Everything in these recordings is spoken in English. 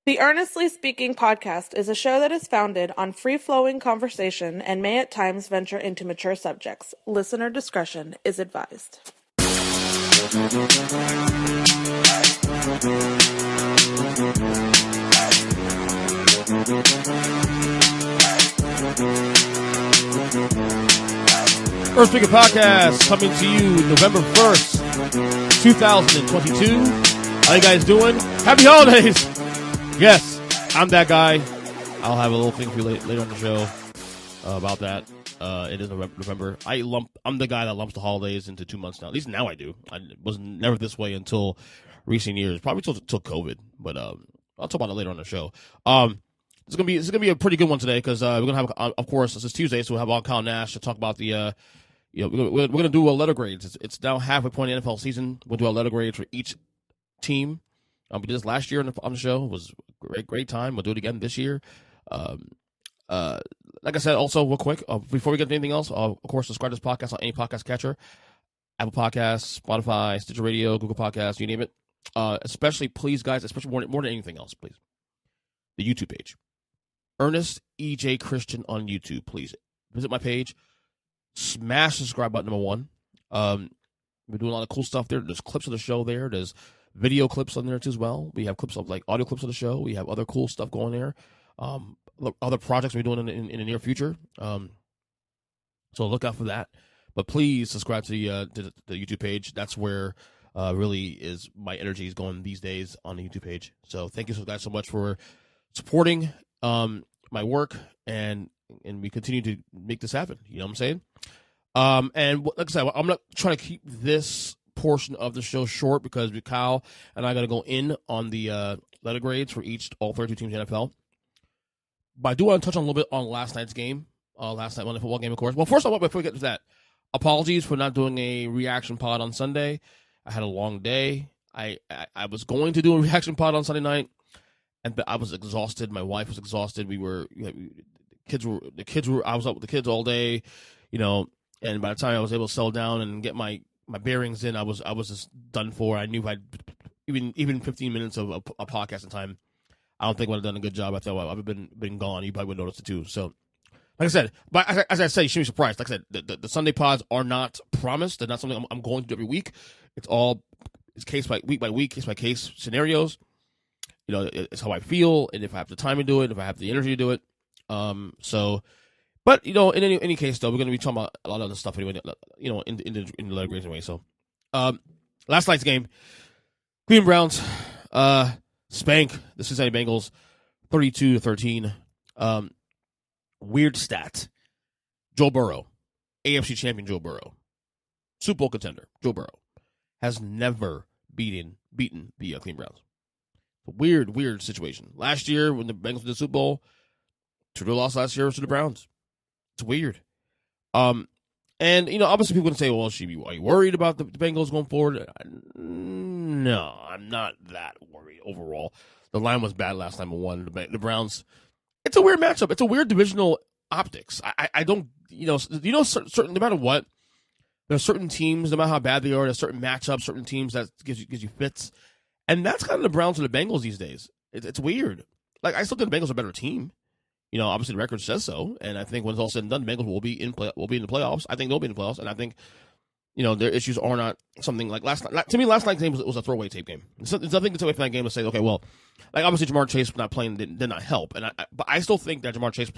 The Earnestly Speaking podcast is a show that is founded on free-flowing conversation and may at times venture into mature subjects. Listener discretion is advised. Earnestly Speaking podcast coming to you November 1st, 2022. How you guys doing? Happy holidays! Yes, I'm that guy. I'll have a little thing for you later on the show about that. It is November. I'm the guy that lumps the holidays into 2 months now. At least now I do. I was never this way until recent years, probably till COVID. But I'll talk about it later on the show. It's gonna be a pretty good one today because we're gonna have, of course, this is Tuesday, so we'll have on Kyle Nash to talk about the. We're gonna do a letter grades. It's now halfway point in the NFL season. We'll do a letter grades for each team. We did this last year on the show. It was a great time. We'll do it again this year. Like I said, also real quick, before we get to anything else, of course, subscribe to this podcast on any podcast catcher, Apple Podcasts, Spotify, Stitcher Radio, Google Podcasts, you name it. Especially, please, guys, especially more than anything else, please, the YouTube page, Ernest E.J. Christian on YouTube. Please visit my page, smash the subscribe button, number one. We're doing a lot of cool stuff there. There's clips of the show there. There's video clips on there too as well. We have clips of audio clips of the show. We have other cool stuff going there. Other projects we're doing in the near future. So look out for that. But please subscribe to the YouTube page. That's where really is my energy is going these days on the YouTube page. So thank you guys so much for supporting my work and we continue to make this happen. You know what I'm saying? And like I said, I'm not trying to keep this portion of the show short because Kyle and I got to go in on the letter grades for all 32 teams in the NFL. But I do want to touch on a little bit on last night's game, last night on the football game, of course. Well, first of all, before we get to that, apologies for not doing a reaction pod on Sunday. I had a long day. I was going to do a reaction pod on Sunday night, but I was exhausted. My wife was exhausted. I was up with the kids all day, and by the time I was able to settle down and get my bearings in, I was just done for. I knew I'd even 15 minutes of a podcasting time, I don't think I would have done a good job. I thought I've been gone. You probably would notice it too. So, like I said, but as I said, you shouldn't be surprised. Like I said, the Sunday pods are not promised. They're not something I'm going to do every week. It's case by week, case by case scenarios. It's how I feel, and if I have the time to do it, if I have the energy to do it. But in any case, though, we're going to be talking about a lot of other stuff anyway. In the letter grades anyway. So, last night's game, Cleveland Browns spank the Cincinnati Bengals, 32-13. Weird stat: Joe Burrow, AFC champion Joe Burrow, Super Bowl contender Joe Burrow, has never beaten the Cleveland Browns. A weird situation. Last year when the Bengals won the Super Bowl, Trudeau lost last year to the Browns. It's weird. And obviously people are going to say, well, are you worried about the Bengals going forward? No, I'm not that worried overall. The line was bad last time I won. The Browns, it's a weird matchup. It's a weird divisional optics. I don't, certain, no matter what, there are certain teams, no matter how bad they are, there's certain matchups, certain teams that gives you fits. And that's kind of the Browns and the Bengals these days. It's weird. I still think the Bengals are a better team. Obviously the record says so, and I think when it's all said and done, the Bengals will be in the playoffs. I think they'll be in the playoffs, and I think, their issues are not something like last night. To me, last night's game was a throwaway tape game. There's nothing to take away from that game to say, okay, well, obviously Jamar Chase not playing did not help, but I still think that Jamar Chase.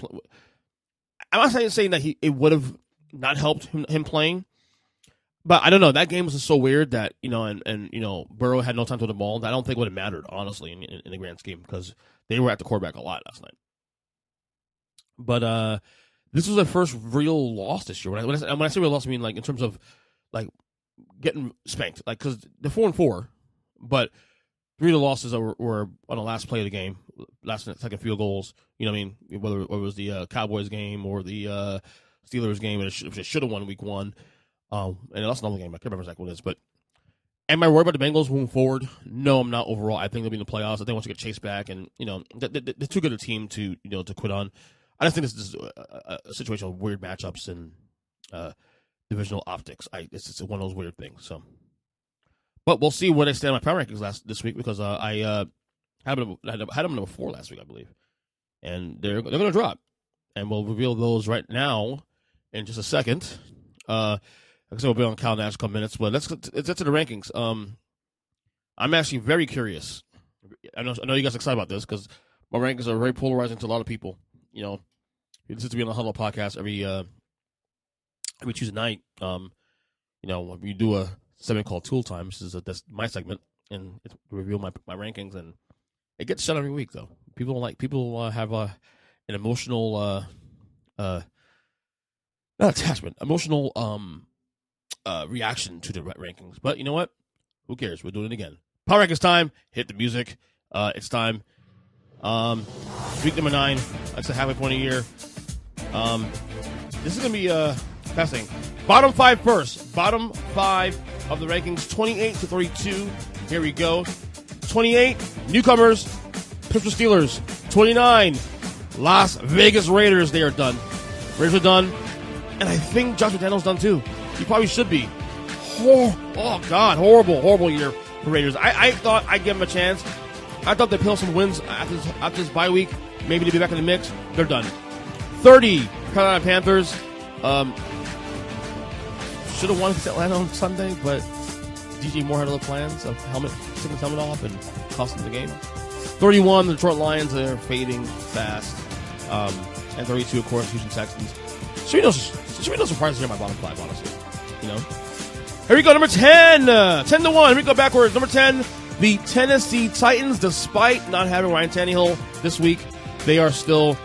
I'm not saying that it would have not helped him playing, but I don't know. That game was just so weird that and Burrow had no time to throw the ball. That I don't think would have mattered honestly in the grand scheme because they were at the quarterback a lot last night. But this was their first real loss this year. When I say real loss, I mean in terms of getting spanked. Because they're 4-4, but 3 of the losses were on the last play of the game, second field goals. You know what I mean? Whether it was the Cowboys game or the Steelers game, it should have won week 1. And they lost another game. I can't remember exactly what it is. But am I worried about the Bengals moving forward? No, I'm not overall. I think they'll be in the playoffs. I think once you get Chase back, and they're too good a team to quit on. I just think this is a situation of weird matchups and divisional optics. It's just one of those weird things. So, but we'll see where they stand in my power rankings this week because I Had them number 4 last week, I believe, and they're going to drop, and we'll reveal those right now in just a second. Like I said, we'll be on Cal Nash in a couple minutes, but let's get to the rankings. I'm actually very curious. I know you guys are excited about this because my rankings are very polarizing to a lot of people. You know, this is to be on the Huddle podcast every Tuesday night. You know, we do a segment called Tool Time. That's my segment, and it's to reveal my rankings, and it gets shut every week though. People have an emotional not attachment, emotional reaction to the rankings. But you know what? Who cares? We're doing it again. Power rankings time. Hit the music. It's time. Week number 9. That's the halfway point of the year. This is gonna be fascinating. Bottom 5 first. Bottom 5 of the rankings. 28 to 32. Here we go. 28 newcomers. Pittsburgh Steelers. 29 Las Vegas Raiders. They are done. Raiders are done. And I think Josh McDaniels done too. He probably should be. Oh, God. Horrible year for Raiders. I thought I'd give them a chance. I thought they'd pill some wins after this bye week. Maybe they'd be back in the mix. They're done. 30, Carolina Panthers. Should have won against Atlanta on Sunday, but DJ Moore had other plans of taking his helmet off and costing the game. 31, the Detroit Lions. They're fading fast. And 32, of course, Houston Texans. Should be no surprises here in my bottom 5, honestly. You know? Here we go, number 10. 10 to 1. Here we go backwards. Number 10, the Tennessee Titans. Despite not having Ryan Tannehill this week, they are still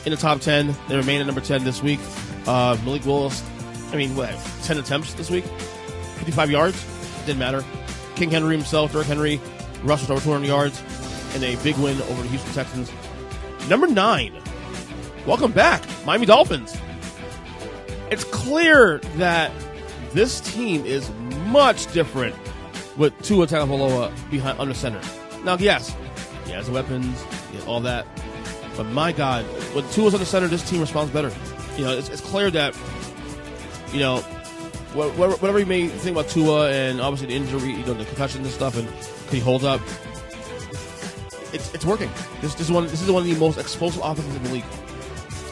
in the top 10. They remain at number 10 this week. Malik Willis, 10 attempts this week. 55 yards. Didn't matter. King Henry himself, Derrick Henry, rushed for over 200 yards in a big win over the Houston Texans. Number 9. Welcome back, Miami Dolphins. It's clear that this team is much different with Tua Tagovailoa behind under center. Now, yes, he has the weapons, all that, but my God, when Tua's under center, this team responds better. You know, it's clear that, you know, whatever you may think about Tua and obviously the injury, you know, the concussions and stuff, and can he hold up? It's working. This is one of the most explosive offenses in the league.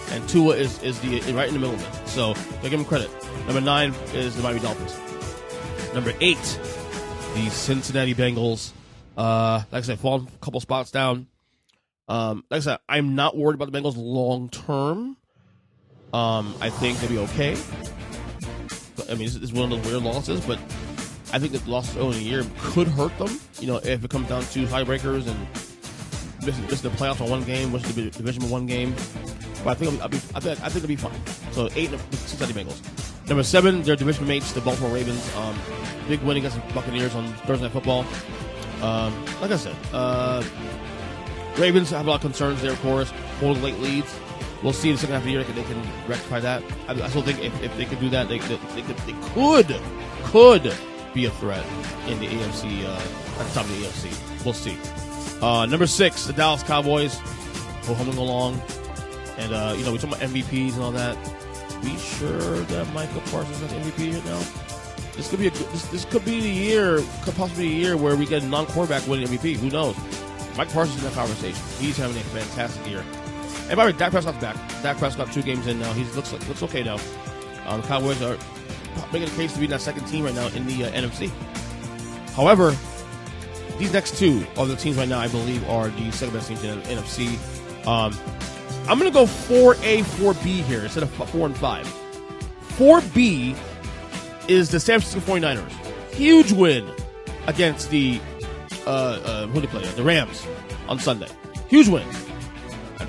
And Tua is right in the middle of it. So, I give him credit. Number 9 is the Miami Dolphins. Number 8, the Cincinnati Bengals. Like I said, falling a couple spots down. Like I said, I'm not worried about the Bengals long term. I think they'll be okay. But, this is one of those weird losses, but I think the losses early in the year could hurt them. You know, if it comes down to tiebreakers and missing the playoffs on one game, missing the division on one game. But I think it'll be fine. So 8, the Cincinnati Bengals. Number 7, their division mates, the Baltimore Ravens. Big win against the Buccaneers on Thursday Night Football. Like I said, Ravens have a lot of concerns there, of course. Holding late leads. We'll see in the second half of the year if they can rectify that. I still think if they could do that, they could be a threat in the AFC, at the top of the AFC. We'll see. Number 6, the Dallas Cowboys. Go humming along. And, we talk about MVPs and all that. We sure that Michael Parsons is MVP right now? This could be the year, could possibly be a year where we get a non-quarterback winning MVP. Who knows? Mike Parsons is in that conversation. He's having a fantastic year. And by the way, Dak Prescott's back. Dak Prescott 2 games in now. He looks okay now. The Cowboys are making a case to be that second team right now in the NFC. However, these next 2 of the teams right now, I believe, are the second best teams in the NFC. I'm going to go 4A, 4B here instead of 4 and 5. 4B is the San Francisco 49ers. Huge win against the who did they play? The Rams on Sunday. Huge win.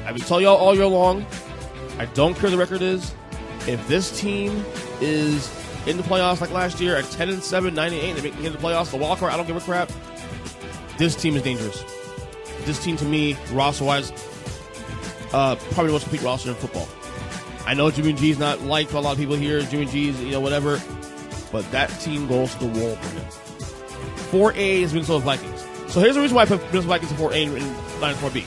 I've been telling y'all all year long, I don't care what the record is. If this team is in the playoffs like last year at 10-7, 9-8, they make it in the playoffs, the wild card, I don't give a crap. This team is dangerous. This team, to me, roster-wise, probably the most complete roster in football. I know Jimmy G's not liked by a lot of people here. Jimmy G's, whatever. But that team goes to the wall for him. 4A is Minnesota Vikings. So here's the reason why I put Minnesota Vikings in 4A and 9 and 4B.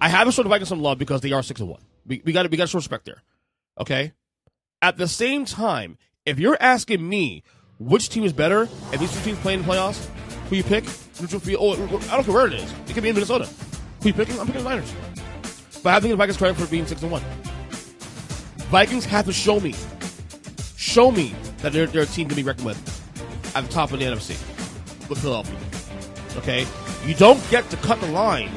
I haven't shown the Vikings some love because they are 6-1. We got to show respect there. Okay? At the same time, if you're asking me which team is better, if these 2 teams play in the playoffs, Who you pick? Neutral field. Oh, I don't care where it is. It could be in Minnesota. Who you picking? I'm picking the Niners. But I have to give the Vikings credit for being 6-1. Vikings have to show me that they're a team to be reckoned with at the top of the NFC with Philadelphia. Okay? You don't get to cut the line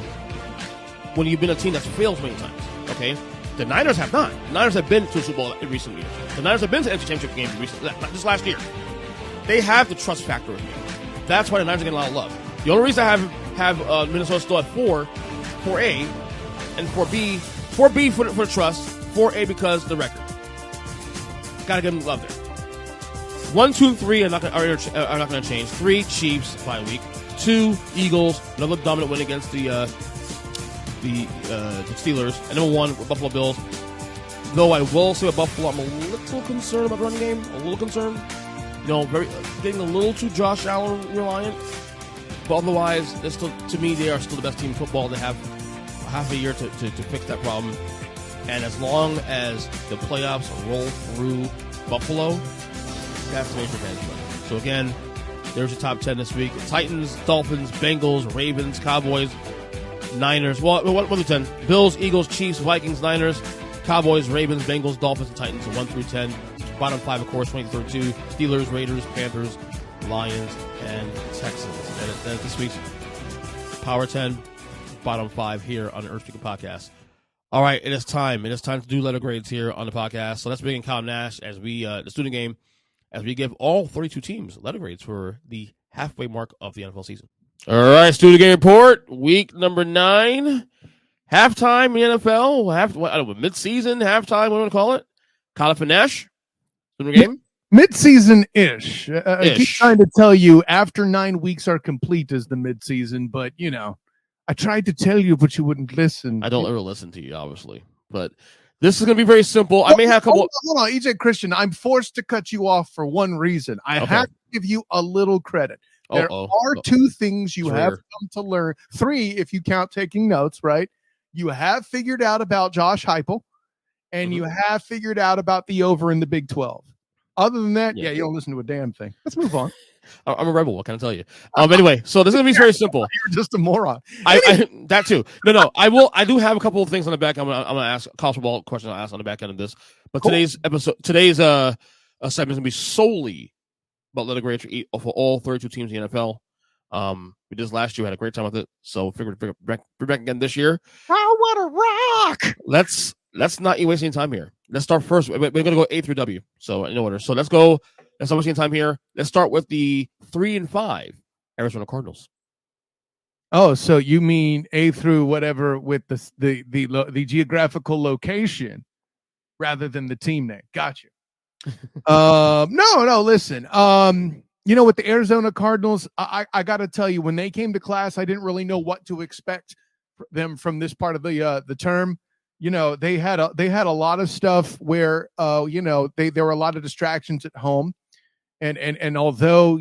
when you've been a team that's failed many times. Okay? The Niners have not. The Niners have been to a Super Bowl in recent years. The Niners have been to NFC Championship games just last year. They have the trust factor with me. That's why the Niners are getting a lot of love. The only reason I have Minnesota still at 4A, and 4B for the trust, 4A because of the record. Gotta give them love there. 1, 2, and 3 are not going to change. 3 Chiefs by a week. 2 Eagles, another dominant win against the Steelers. And number 1 Buffalo Bills. Though I will say with Buffalo, I'm a little concerned about the running game. A little concerned. Getting a little too Josh Allen reliant. But otherwise, to me, they are still the best team in football. They have half a year to fix that problem. And as long as the playoffs roll through Buffalo, that's the major advantage. So again, there's your top 10 this week. Titans, Dolphins, Bengals, Ravens, Cowboys, Niners. Well, 1 through 10. Bills, Eagles, Chiefs, Vikings, Niners, Cowboys, Ravens, Bengals, Dolphins, and Titans. So 1 through 10. Bottom 5, of course, 20-32. Steelers, Raiders, Panthers, Lions, and Texans. And that's this week's Power 10, bottom 5 here on the Earnestly podcast. All right, it is time. It is time to do letter grades here on the podcast. So let's begin Kyle Nash as the student game, as we give all 32 teams letter grades for the halfway mark of the NFL season. All right, student game report, week number 9, halftime in the NFL, mid-season, halftime, what do you want to call it? Kyle for Nash, student game? Mid-season-ish. I keep trying to tell you after 9 weeks are complete is the mid-season, but, I tried to tell you, but you wouldn't listen. I don't ever listen to you, obviously. But this is going to be very simple. I may have a couple. Hold on, EJ Christian. I'm forced to cut you off for one reason. I have to give you a little credit. There are 2 things you have come to learn. 3, if you count taking notes, right? You have figured out about Josh Heupel, and you have figured out about the over in the Big 12. Other than that, you don't listen to a damn thing. Let's move on. I'm a rebel. What can I tell you? Anyway, so this is gonna be very simple. You're just a moron. I that too. No. I do have a couple of things on the back. I'm gonna ask a college football question. I'll ask on the back end of this. But cool. Today's segment is gonna be solely about letter grades for all 32 teams in the NFL. We did this last year. Had a great time with it. So figured to bring back again this year. Oh, what a rock! Let's not waste any time here. Let's start first. We're gonna go A through W. So in order. So let's go. Let's not waste any time here. Let's start with the 3 and 5 Arizona Cardinals. Oh, so you mean A through whatever with the geographical location rather than the team name? Gotcha. No. Listen. With the Arizona Cardinals, I got to tell you, when they came to class, I didn't really know what to expect them from this part of the term. They had a lot of stuff where there were a lot of distractions at home. And although,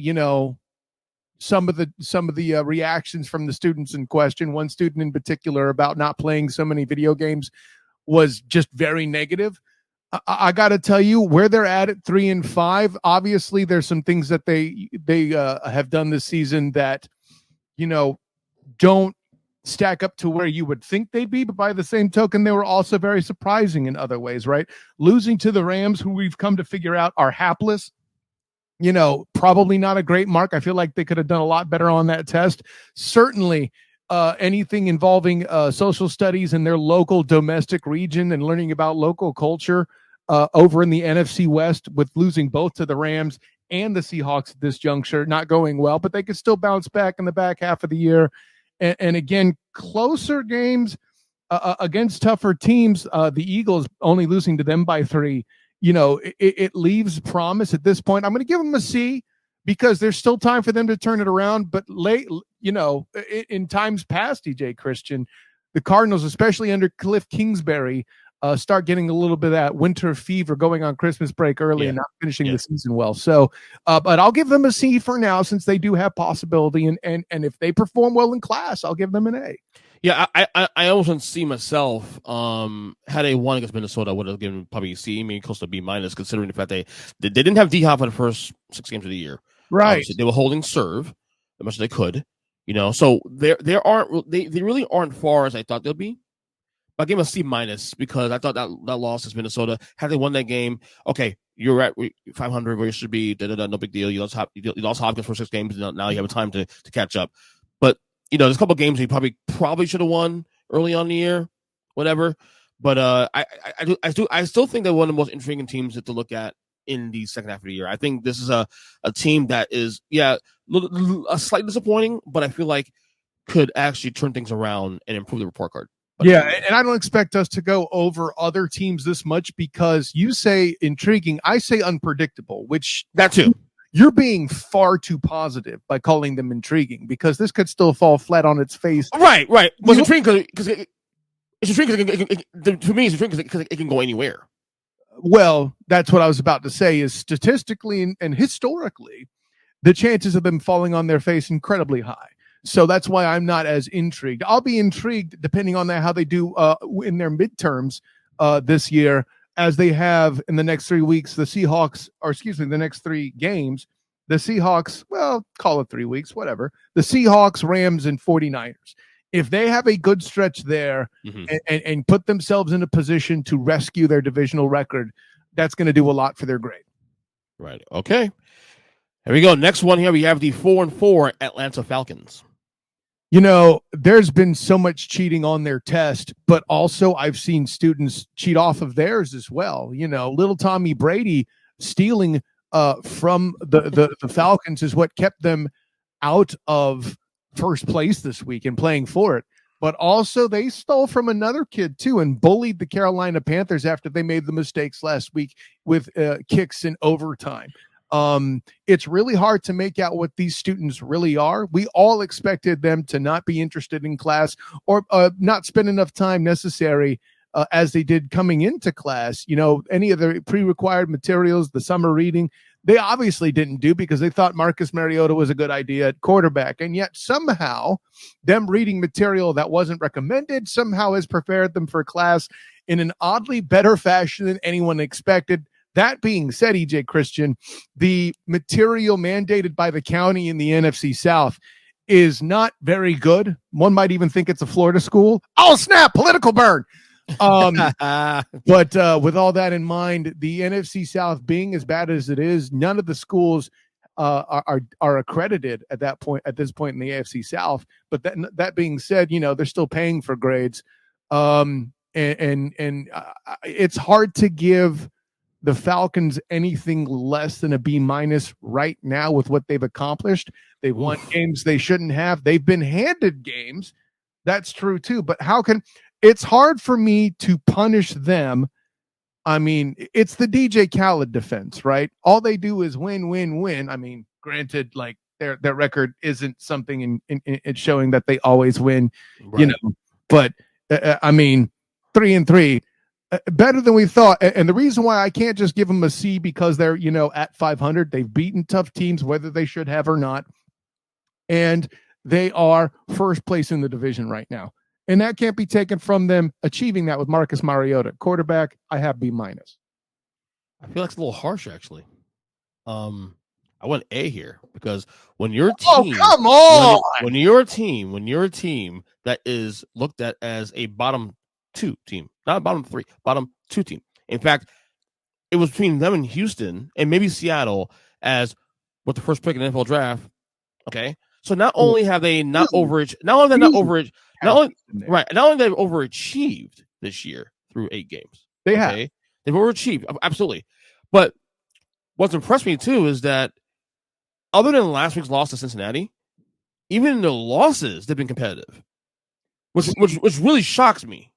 some of the reactions from the students in question, one student in particular about not playing so many video games was just very negative. I got to tell you where they're at 3 and 5. Obviously, there's some things that they have done this season that, don't stack up to where you would think they'd be. But by the same token, they were also very surprising in other ways, right? Losing to the Rams, who we've come to figure out are hapless. Probably not a great mark. I feel like they could have done a lot better on that test. Certainly, anything involving social studies in their local domestic region and learning about local culture over in the NFC West, with losing both to the Rams and the Seahawks at this juncture, not going well, but they could still bounce back in the back half of the year. And again, closer games against tougher teams, the Eagles only losing to them by 3. It leaves promise at this point. I'm going to give them a C because there's still time for them to turn it around. But late, in times past, DJ Christian, the Cardinals, especially under Cliff Kingsbury, start getting a little bit of that winter fever going on Christmas break early and not finishing the season well. So, but I'll give them a C for now, since they do have possibility. And if they perform well in class, I'll give them an A. Yeah, I almost don't see myself. Had they won against Minnesota, I would have given probably a C, maybe close to B minus, considering the fact they didn't have D-Hop for the first 6 games of the year. Right. Obviously, they were holding serve. as much as they could. So they really aren't far as I thought they'll be. But I gave them a C minus because I thought that loss is Minnesota. Had they won that game, okay, you're at 500 where you should be. No big deal. You lost Hopkins for 6 games. Now you have time to catch up. But there's a couple of games you probably should have won early on in the year, whatever. But I still think they're one of the most intriguing teams to look at in the second half of the year. I think this is a team that is a slightly disappointing, but I feel like could actually turn things around and improve the report card. Yeah, and I don't expect us to go over other teams this much because you say intriguing, I say unpredictable, which that too. You're being far too positive by calling them intriguing because this could still fall flat on its face. Right. But it's intriguing because to me it's intriguing because it can go anywhere. Well, that's what I was about to say is statistically and historically, the chances of them falling on their face incredibly high. So that's why I'm not as intrigued. I'll be intrigued depending on how they do in their midterms this year, as they have in the next 3 weeks. The next 3 games. The Seahawks, well, call it 3 weeks, whatever. The Seahawks, Rams, and 49ers. If they have a good stretch there and put themselves in a position to rescue their divisional record, that's going to do a lot for their grade. Right. Okay. Here we go. Next one here, we have the 4-4 Atlanta Falcons. There's been so much cheating on their test, but also I've seen students cheat off of theirs as well. Little Tommy Brady stealing from the Falcons is what kept them out of first place this week and playing for it. But also they stole from another kid too and bullied the Carolina Panthers after they made the mistakes last week with kicks in overtime. It's really hard to make out what these students really are. We all expected them to not be interested in class or not spend enough time necessary as they did coming into class. Any of the pre-required materials, the summer reading, they obviously didn't do because they thought Marcus Mariota was a good idea at quarterback. And yet somehow them reading material that wasn't recommended somehow has prepared them for class in an oddly better fashion than anyone expected. That being said, EJ Christian, the material mandated by the county in the NFC South is not very good. One might even think it's a Florida school. Oh, snap, political burn. But with all that in mind, the NFC South being as bad as it is, none of the schools are accredited at this point in the AFC South. But that being said, they're still paying for grades. And it's hard to give the Falcons anything less than a B minus right now with what they've accomplished. They've won games they shouldn't have. They've been handed games. That's true too. But it's hard for me to punish them. I mean, it's the DJ Khaled defense, right? All they do is win, win, win. I mean, granted, like their record isn't something in showing that they always win, right. But 3-3. Better than we thought. And the reason why I can't just give them a C because they're, at 500, they've beaten tough teams, whether they should have or not. And they are first place in the division right now. And that can't be taken from them achieving that with Marcus Mariota. Quarterback, I have B minus. I feel like it's a little harsh, actually. I want A here because when your team, come on! When you're a team that is looked at as a bottom 2 team, not bottom 3, bottom 2 team. In fact, it was between them and Houston and maybe Seattle as with the first pick in the NFL draft. Okay, so not only have they not overachieved, not only they've overachieved this year through 8 games. They've overachieved absolutely. But what's impressed me too is that other than last week's loss to Cincinnati, even in the losses they've been competitive, which really shocks me.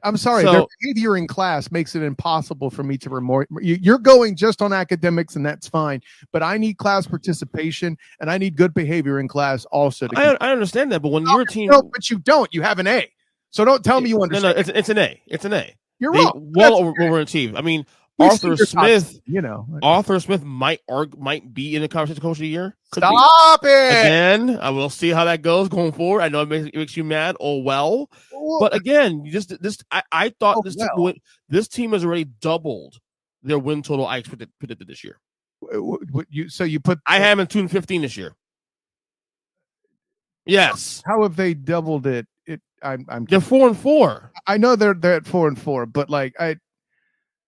I'm sorry. Their behavior in class makes it impossible for me to remorse. You're going just on academics, and that's fine. But I need class participation, and I need good behavior in class also. I understand that, but when your team, no, but you don't. You have an A. So don't tell me you understand. No, it's an A. It's an A. You're wrong. Well overachieved. I mean, Arthur Smith, Arthur Smith might be in the conversation coach of the year. Stop it. Again, I will see how that goes going forward. I know it makes you mad. Oh well, but again, I thought this team has already doubled their win total I predicted this year. So you put I have in 2-15 this year. Yes. How have they doubled it? I'm They're 4-4. I know they're at 4-4, but like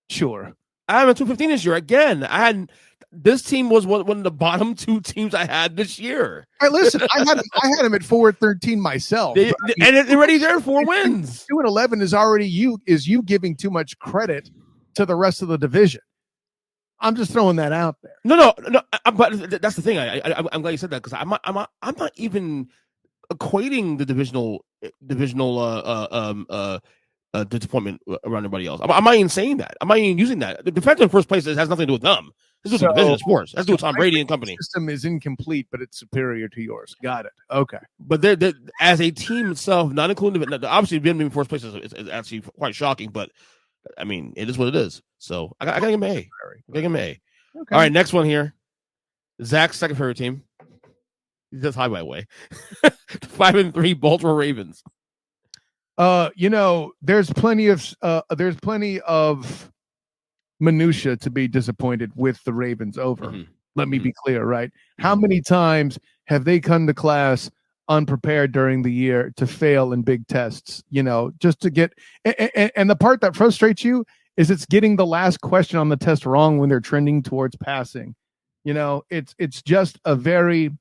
sure. I am at 215 this year. Again, this team was one of the bottom 2 teams I had this year. Listen, I had them at 4-13 myself. And they're already there 4 wins. 2-11 is already you giving too much credit to the rest of the division. I'm just throwing that out there. No. But that's the thing. I'm glad you said that because I'm not even equating the divisional disappointment around everybody else. I'm not even saying that. I'm not even using that. The fact in first place has nothing to do with them. This is a division of sports. That's to do with Tom Brady and company. The system is incomplete, but it's superior to yours. Got it. Okay. But they're as a team itself, not including obviously being in first place is actually quite shocking. But I mean, it is what it is. So I gotta give him A. Okay. All right, next one here. Zach's second favorite team. He's just high by the way. 5-3 Baltimore Ravens. There's plenty of minutia to be disappointed with the Ravens over. Mm-hmm. Let me be clear, right? How many times have they come to class unprepared during the year to fail in big tests, just to get and the part that frustrates you is it's getting the last question on the test wrong when they're trending towards passing. It's just a very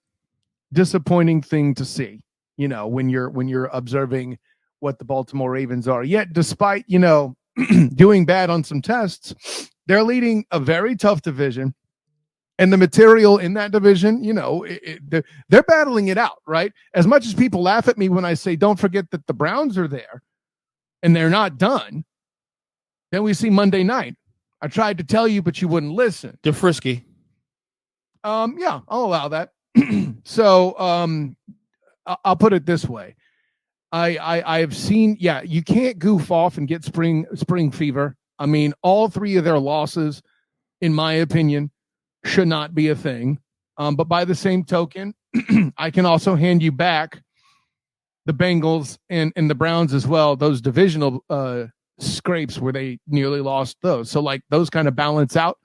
disappointing thing to see, when you're observing what the Baltimore Ravens are. Yet despite, doing bad on some tests, they're leading a very tough division. And the material in that division, they're battling it out, right? As much as people laugh at me when I say, don't forget that the Browns are there and they're not done. Then we see Monday night. I tried to tell you, but you wouldn't listen. They're frisky. Yeah, I'll allow that. So I'll put it this way. I've seen, you can't goof off and get spring fever. I mean, all 3 of their losses, in my opinion, should not be a thing. But by the same token, I can also hand you back the Bengals and the Browns as well. Those divisional scrapes where they nearly lost those. So like those kind of balance out.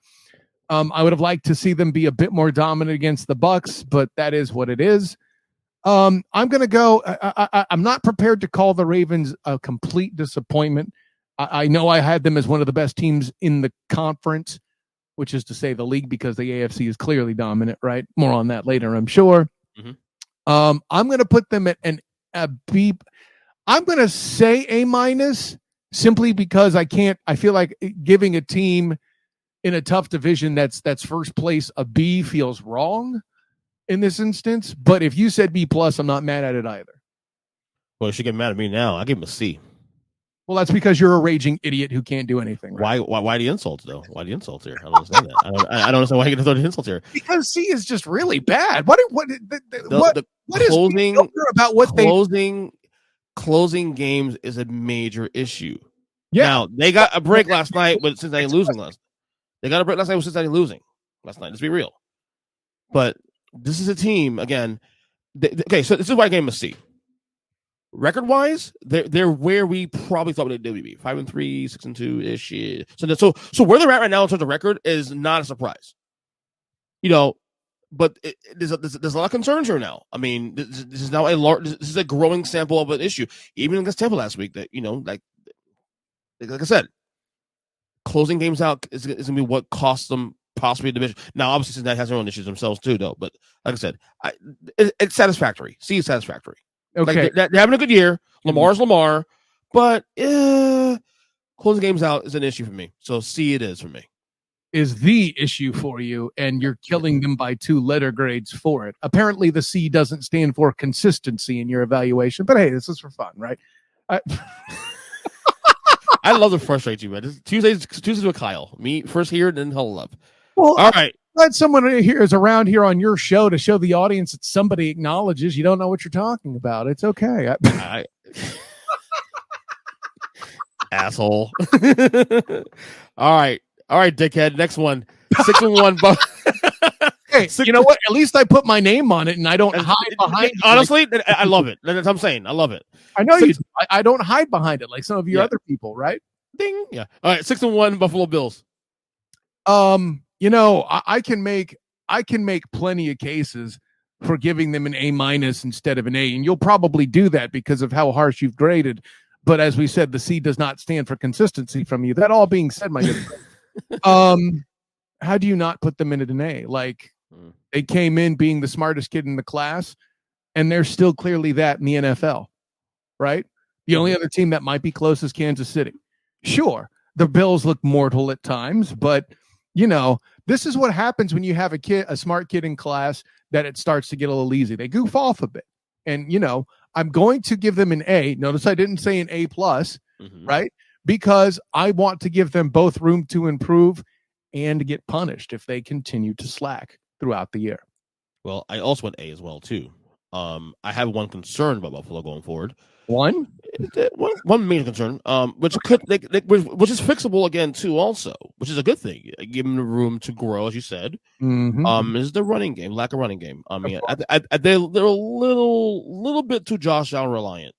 I would have liked to see them be a bit more dominant against the Bucks, but that is what it is. I'm going to go. I'm not prepared to call the Ravens a complete disappointment. I know I had them as one of the best teams in the conference, which is to say the league, because the AFC is clearly dominant, right? More on that later, I'm sure. Mm-hmm. I'm going to put them at a B. I'm going to say A- simply because I feel like giving a team in a tough division that's first place a B feels wrong in this instance. But if you said B+, I'm not mad at it either. Well, you should get mad at me now. I give him a C. Well, that's because you're a raging idiot who can't do anything. Right? Why the insults though? Why the insults here? I don't understand that. I don't understand why you're gonna throw the insults here. Because C is just really bad. What closing is about what closing games is a major issue. Yeah. Now they got a break last night with Cincinnati losing last. They got a break last night with Cincinnati losing last night. Let's be real. But this is a team again. Okay, so this is why I gave them a C. Record-wise, they're where we probably thought they'd be. 5-3, 6-2 ish. So where they're at right now in terms of record is not a surprise. But there's a lot of concerns here now. I mean, this is now this is a growing sample of an issue. Even against Tampa last week, that like I said, closing games out is going to be what costs them possibly a division. Now, obviously, Cincinnati has their own issues themselves too, though. But like I said, it's satisfactory. C is satisfactory. Okay, like they're having a good year. Lamar's Lamar, but closing games out is an issue for me. So C it is for me. Is the issue for you, and you're killing them by 2 letter grades for it. Apparently, the C doesn't stand for consistency in your evaluation. But hey, this is for fun, right? I love to frustrate you, man. Tuesdays with Kyle. Me first here, then hell love. Well, all right. Glad someone here is around here on your show to show the audience that somebody acknowledges you don't know what you're talking about. It's okay. Asshole. All right, dickhead. Next one. 6-1. Hey, you know what? At least I put my name on it, and I don't hide behind it. Honestly, I love it. That's what I'm saying. I love it. I know you do. I don't hide behind it like some of you other people, right? Ding. Yeah. All right, 6-1 Buffalo Bills. I can make plenty of cases for giving them an A- instead of an A. And you'll probably do that because of how harsh you've graded. But as we said, the C does not stand for consistency from you. That all being said, my good friend, how do you not put them in at an A? Like, they came in being the smartest kid in the class, and they're still clearly that in the NFL, right? The only other team that might be close is Kansas City. Sure, the Bills look mortal at times, but this is what happens when you have a smart kid in class, that it starts to get a little easy. They goof off a bit. And, I'm going to give them an A. Notice I didn't say an A+, right? Because I want to give them both room to improve and to get punished if they continue to slack throughout the year. Well, I also went A as well, too. I have one concern about Buffalo going forward. One major concern, which which is fixable again too, also, which is a good thing. Give them the room to grow, as you said. Is the running game, lack of running game. I mean, they're a little bit too Josh Allen reliant,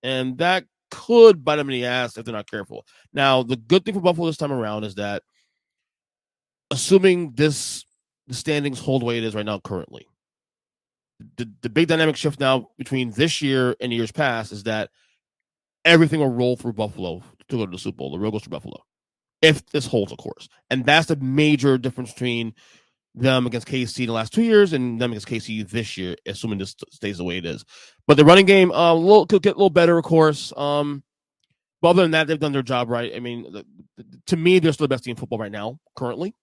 and that could bite them in the ass if they're not careful. Now, the good thing for Buffalo this time around is that, assuming the standings hold the way it is right now currently, the big dynamic shift now between this year and the years past is that everything will roll through Buffalo to go to the Super Bowl. The road goes through Buffalo, if this holds, of course. And that's the major difference between them against KC in the last 2 years and them against KC this year, assuming this stays the way it is. But the running game could get a little better, of course. But other than that, they've done their job right. I mean, to me, they're still the best team in football right now, currently.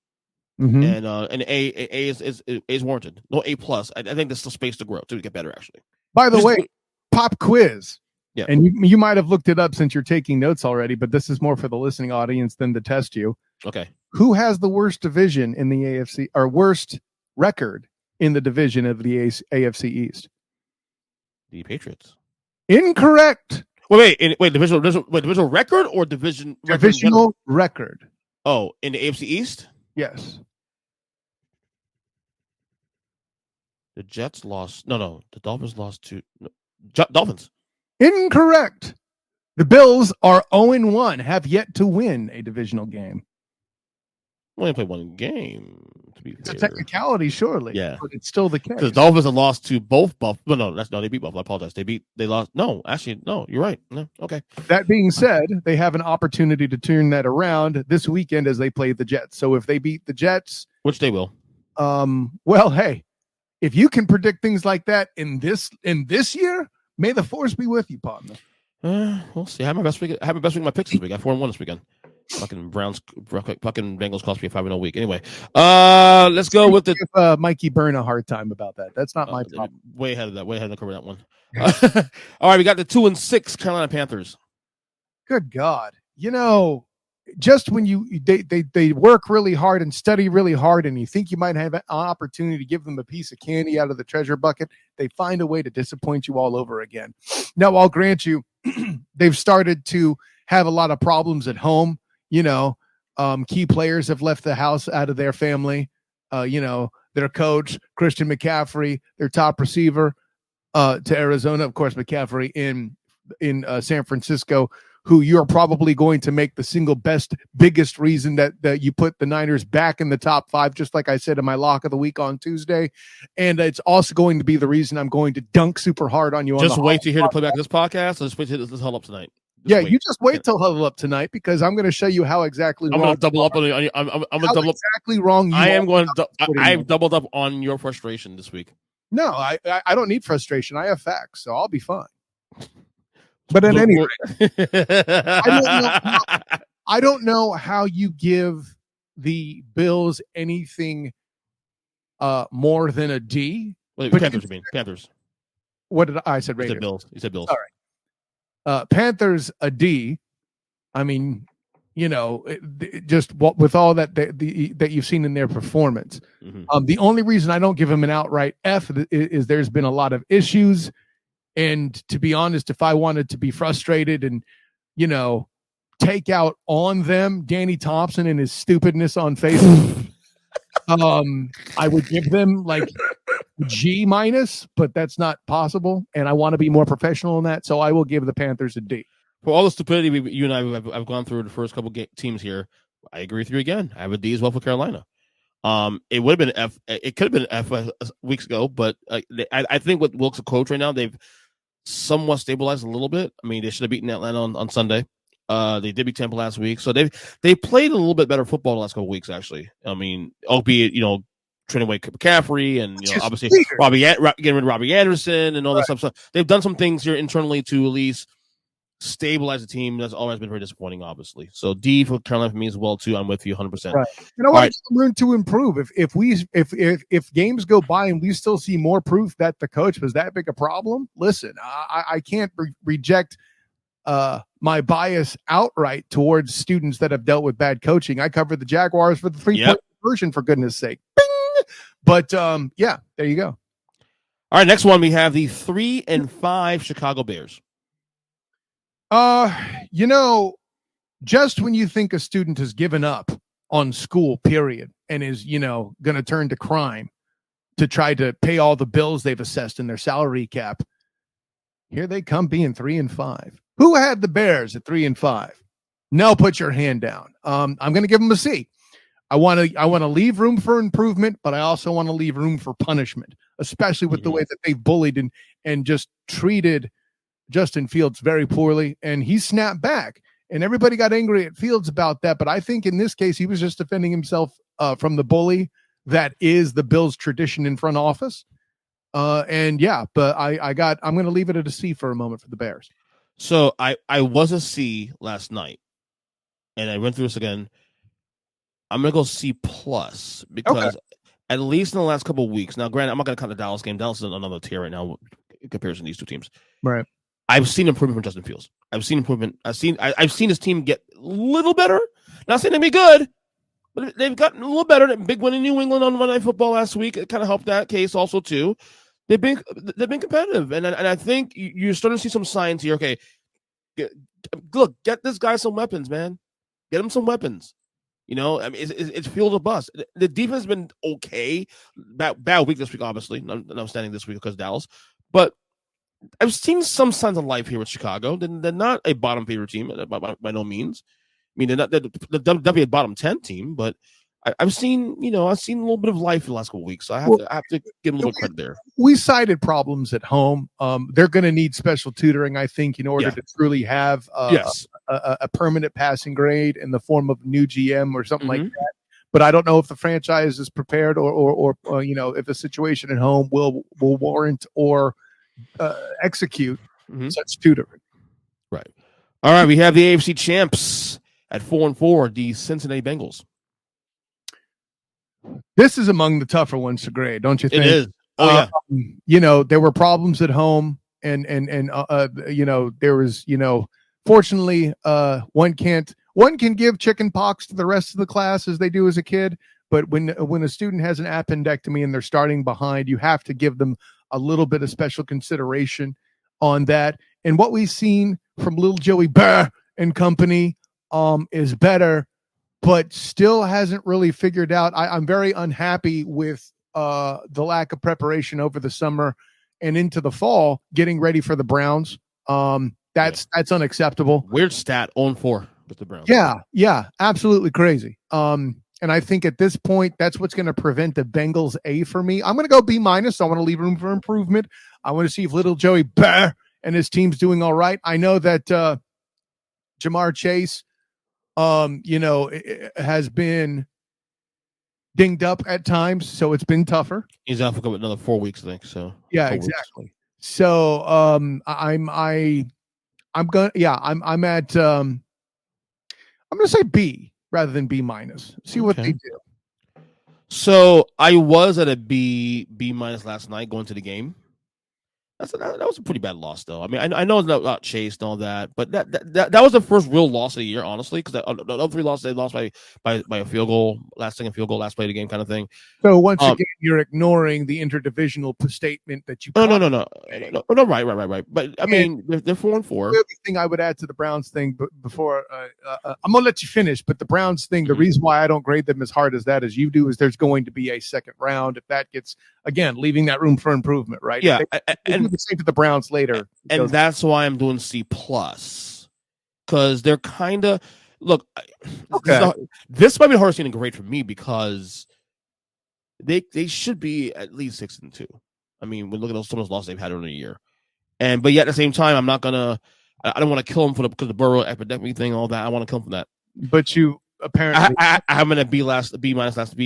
And A is warranted. No A+. I think there's still space to grow, to get better, actually. By the way, pop quiz. Yeah. And you might have looked it up since you're taking notes already, but this is more for the listening audience than to test you. Okay. Who has the worst division in the AFC, or worst record in the division of the AFC East? The Patriots. Incorrect. Wait, divisional record or divisional record? Oh, in the AFC East? Yes. The Jets lost. No. The Dolphins lost to Dolphins. Incorrect. The Bills are 0-1, have yet to win a divisional game. Only played one game, to be fair. It's a technicality, surely. Yeah. But it's still the case. Because the Dolphins have lost to both Buffalo. No, they beat Buffalo. I apologize. They lost. No, actually, no, you're right. No, okay. That being said, they have an opportunity to turn that around this weekend as they play the Jets. So if they beat the Jets, which they will, well, hey, if you can predict things like that in this year, may the force be with you, partner. We'll see. I have my best week. In my picks this week. I 4-1 this weekend. Fucking Bengals cost me a 5-0 week. Anyway, let's go with the give, Mikey Byrne a hard time about that. That's not my problem. Way ahead of that. Way ahead of cover that one. All right, we got the 2-6 Carolina Panthers. Good God, just when they work really hard and study really hard, and you think you might have an opportunity to give them a piece of candy out of the treasure bucket, they find a way to disappoint you all over again. Now, I'll grant you, they've started to have a lot of problems at home. Key players have left the house out of their family. Their coach, Christian McCaffrey, their top receiver, to Arizona, of course, McCaffrey in San Francisco, who you're probably going to make the single biggest reason that you put the Niners back in the top 5, just like I said in my lock of the week on Tuesday. And it's also going to be the reason I'm going to dunk super hard on you. Just wait to hear the playback of this podcast. Let's wait till this hold up tonight. You just wait till huddle up tonight, because I'm going to show you how exactly I'm going to double up on you. I'm going to double up. Exactly wrong. I've doubled up on your frustration this week. No, I don't need frustration. I have facts, so I'll be fine. But at any rate, I don't know how you give the Bills anything more than a D. Wait, Panthers, you mean? Panthers. What did I said? Raiders. You said Bills. All right. Panthers a D. I mean, just with all that you've seen in their performance. Mm-hmm. The only reason I don't give them an outright F is there's been a lot of issues. And to be honest, if I wanted to be frustrated and, take out on them Danny Thompson and his stupidness on Facebook, I would give them like G-, but that's not possible. And I want to be more professional in that. So I will give the Panthers a D. For all the stupidity you and I have gone through the first couple teams here, I agree with you again. I have a D as well for Carolina. It would have been F. It could have been F weeks ago, but I think with Wilkes' a coach right now, they've somewhat stabilized a little bit. I mean, they should have beaten Atlanta on Sunday. They did beat Tampa last week, so they played a little bit better football the last couple of weeks. Actually, I mean, albeit trading away McCaffrey and obviously getting rid of Robbie Anderson and all that stuff. So they've done some things here internally to at least stabilize the team. That's always been very disappointing, obviously. So D for Carolina for me as well too. I'm with you 100%. Right. And I want room to improve. If games go by and we still see more proof that the coach was that big a problem, listen, I can't reject my bias outright towards students that have dealt with bad coaching. I covered the Jaguars for the 3-point conversion, for goodness sake. Bing! But yeah, there you go. All right, next one we have the 3-5 Chicago Bears. Just when you think a student has given up on school, period, and is, going to turn to crime to try to pay all the bills they've assessed in their salary cap, here they come being 3-5. Who had the Bears at 3-5? No, put your hand down. I'm going to give them a C. I want to leave room for improvement, but I also want to leave room for punishment, especially with the way that they've bullied and just treated Justin Fields very poorly, and he snapped back, and everybody got angry at Fields about that. But I think in this case, he was just defending himself from the bully that is the Bills' tradition in front office. But I'm going to leave it at a C for a moment for the Bears. So I was a C last night, and I went through this again. I'm going to go C plus because at least in the last couple of weeks. Now, granted, I'm not going to count the Dallas game. Dallas is another tier right now in comparison to these two teams. Right. I've seen improvement from Justin Fields. I've seen improvement. I've seen his team get a little better. Not saying they'd be good, but they've gotten a little better. That big win in New England on Monday Night Football last week, it kind of helped that case also too. They've been competitive, and I think you're starting to see some signs here. Okay, get this guy some weapons, man. Get him some weapons. I mean, it's Fields or bust. The defense has been okay. Bad week this week, obviously. I'm standing this week because of Dallas, but I've seen some signs of life here with Chicago. They're not a bottom favorite team by no means. I mean, they're definitely a bottom 10 team, but I've seen a little bit of life in the last couple of weeks. So I have to give them a little credit there. We cited problems at home. They're going to need special tutoring, I think, in order to truly have a permanent passing grade in the form of a new GM or something like that. But I don't know if the franchise is prepared or if the situation at home will warrant or execute such tutoring. Right. All right. We have the AFC champs at 4-4, the Cincinnati Bengals. This is among the tougher ones to grade, don't you think? It is. Oh yeah. There were problems at home, and there was, fortunately, one can give chicken pox to the rest of the class as they do as a kid, but when a student has an appendectomy and they're starting behind, you have to give them a little bit of special consideration on that. And what we've seen from little Joey Burr and company is better, but still hasn't really figured out. I'm very unhappy with the lack of preparation over the summer and into the fall, getting ready for the Browns. That's unacceptable. Weird stat, 0-4 with the Browns. Yeah, absolutely crazy. And I think at this point, that's what's going to prevent the Bengals A for me. I'm going to go B-. I want to leave room for improvement. I want to see if little Joey Burr and his team's doing all right. I know that Jamar Chase, has been dinged up at times, so it's been tougher. He's out for another 4 weeks, I think. So yeah, exactly. Weeks. So I'm going to say B rather than B-. See what they do. So I was at a B- last night going to the game. That was a pretty bad loss, though. I mean, I know it's not Chase and all that, but that was the first real loss of the year, honestly, because the other three losses, they lost by a field goal, last play of the game kind of thing. So once again, you're ignoring the interdivisional statement that you. No, right. But I mean, they're 4-4. The other thing I would add to the Browns thing, but before I'm gonna let you finish, but the Browns thing, the reason why I don't grade them as hard as you do is there's going to be a second round. If that gets, again, leaving that room for improvement, right? Yeah, and the same to the Browns later, and that's why I'm doing C+, because they're kind of look. Okay. This might be the hardest thing to grade for me because they should be at least 6-2. I mean, when looking at some of those losses they've had over the year, but yet at the same time, I'm not gonna. I don't want to kill them because the Burrow epidemic thing, all that. I want to kill them from that. But you apparently, I have them at B minus last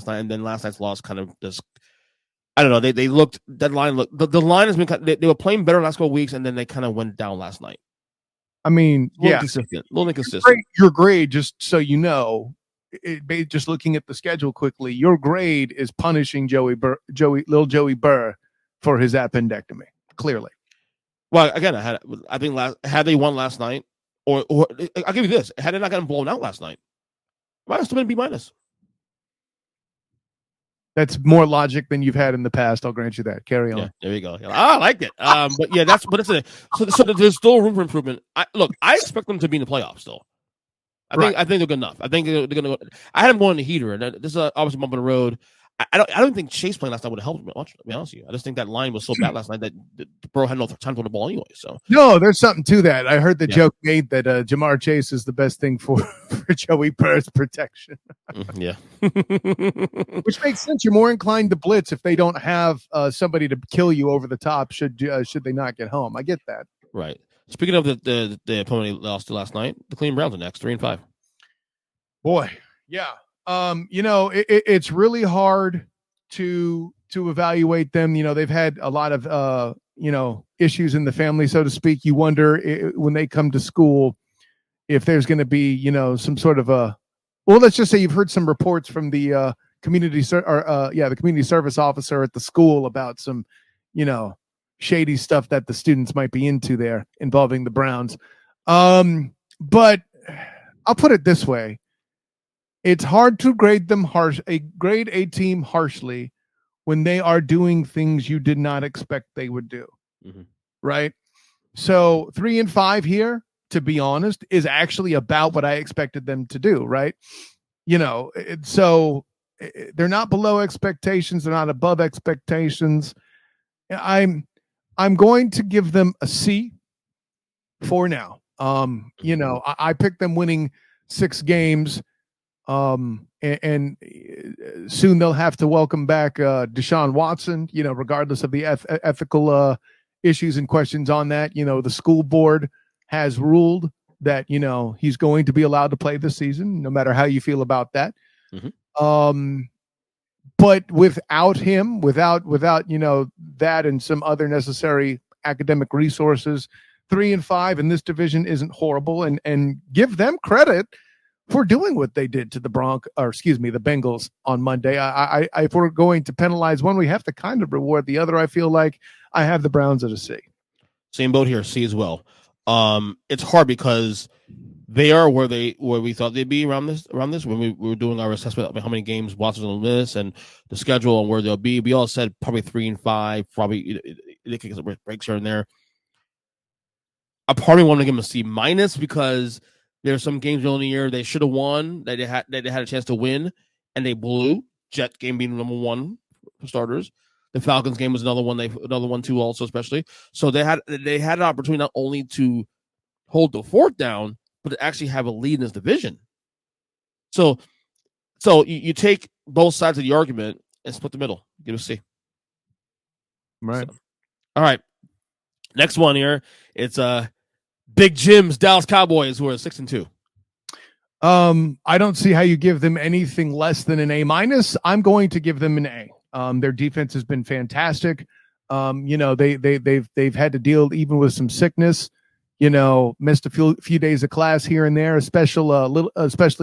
night, and then last night's loss kind of just. I don't know. They looked that line. Look, the line has been. They were playing better last couple of weeks, and then they kind of went down last night. I mean, A little inconsistent. Your grade, just so you know, just looking at the schedule quickly, your grade is punishing little Joey Burr for his appendectomy. Clearly. Well, again, I think had they won last night, or I'll give you this: had they not gotten blown out last night, might have still been B minus. That's more logic than you've had in the past. I'll grant you that. Carry on. Yeah, there you go. I liked it. But yeah, so there's still room for improvement. I expect them to be in the playoffs still. I think they're good enough. I think they're going to go. I had them going to heater, and this is obviously a bump in the road. I don't think Chase playing last night would have helped much. To be honest with you, I just think that line was so bad last night that Burrow had no time to the ball anyway. So no, there's something to that. I heard the joke made that Jamar Chase is the best thing for Joey Burr's protection. Yeah, which makes sense. You're more inclined to blitz if they don't have somebody to kill you over the top. Should they not get home? I get that. Right. Speaking of the opponent lost to last night, the Cleveland Browns are next 3-5. Boy, yeah. It's really hard to evaluate them. They've had a lot of issues in the family, so to speak. You wonder when they come to school if there's going to be some sort of let's just say you've heard some reports from the community service officer at the school about some shady stuff that the students might be into there involving the Browns. But I'll put it this way. It's hard to grade a team harshly when they are doing things you did not expect they would do. Mm-hmm. Right? So 3-5 here, to be honest, is actually about what I expected them to do, right? So they're not below expectations, they're not above expectations. I'm going to give them a C for now. I picked them winning 6 games. And soon they'll have to welcome back Deshaun Watson, regardless of the ethical issues and questions on that. The school board has ruled that, he's going to be allowed to play this season, no matter how you feel about that. Mm-hmm. But without him, without that and some other necessary academic resources, 3-5 in this division isn't horrible, and give them credit for doing what they did to the Bengals on Monday. I if we're going to penalize one, we have to kind of reward the other. I feel like I have the Browns at a C. Same boat here, C as well. It's hard because they are where we thought they'd be around this when we were doing our assessment of how many games Watson's going to miss and the schedule and where they'll be. We all said probably 3-5, probably they could get some breaks here and there. I probably want to give them a C minus because there's some games early in the year they should have won, that they had a chance to win, and they blew. Jet game being number 1 for starters. The Falcons game was another one too, also especially. So they had an opportunity not only to hold the fort down, but to actually have a lead in this division. So you take both sides of the argument and split the middle. Give it a C. Right. So, all right. Next one here. It's Big Jim's Dallas Cowboys, who are 6-2. I don't see how you give them anything less than an A minus. I'm going to give them an A. Their defense has been fantastic. They've had to deal even with some sickness. Missed a few days of class here and there, especially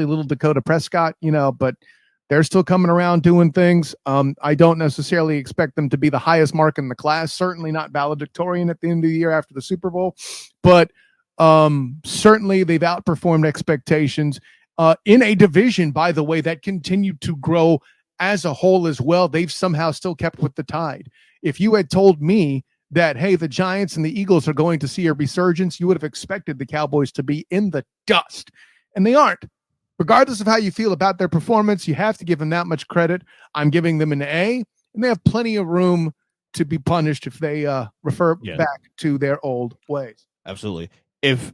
little Dakota Prescott. But they're still coming around doing things. I don't necessarily expect them to be the highest mark in the class. Certainly not valedictorian at the end of the year after the Super Bowl, but certainly they've outperformed expectations in a division, by the way, that continued to grow as a whole as well. They've somehow still kept with the tide. If you had told me that, hey, the Giants and the Eagles are going to see a resurgence, you would have expected the Cowboys to be in the dust, and they aren't. Regardless of how you feel about their performance, you have to give them that much credit. I'm giving them an A, and they have plenty of room to be punished if they refer back to their old ways. Absolutely. If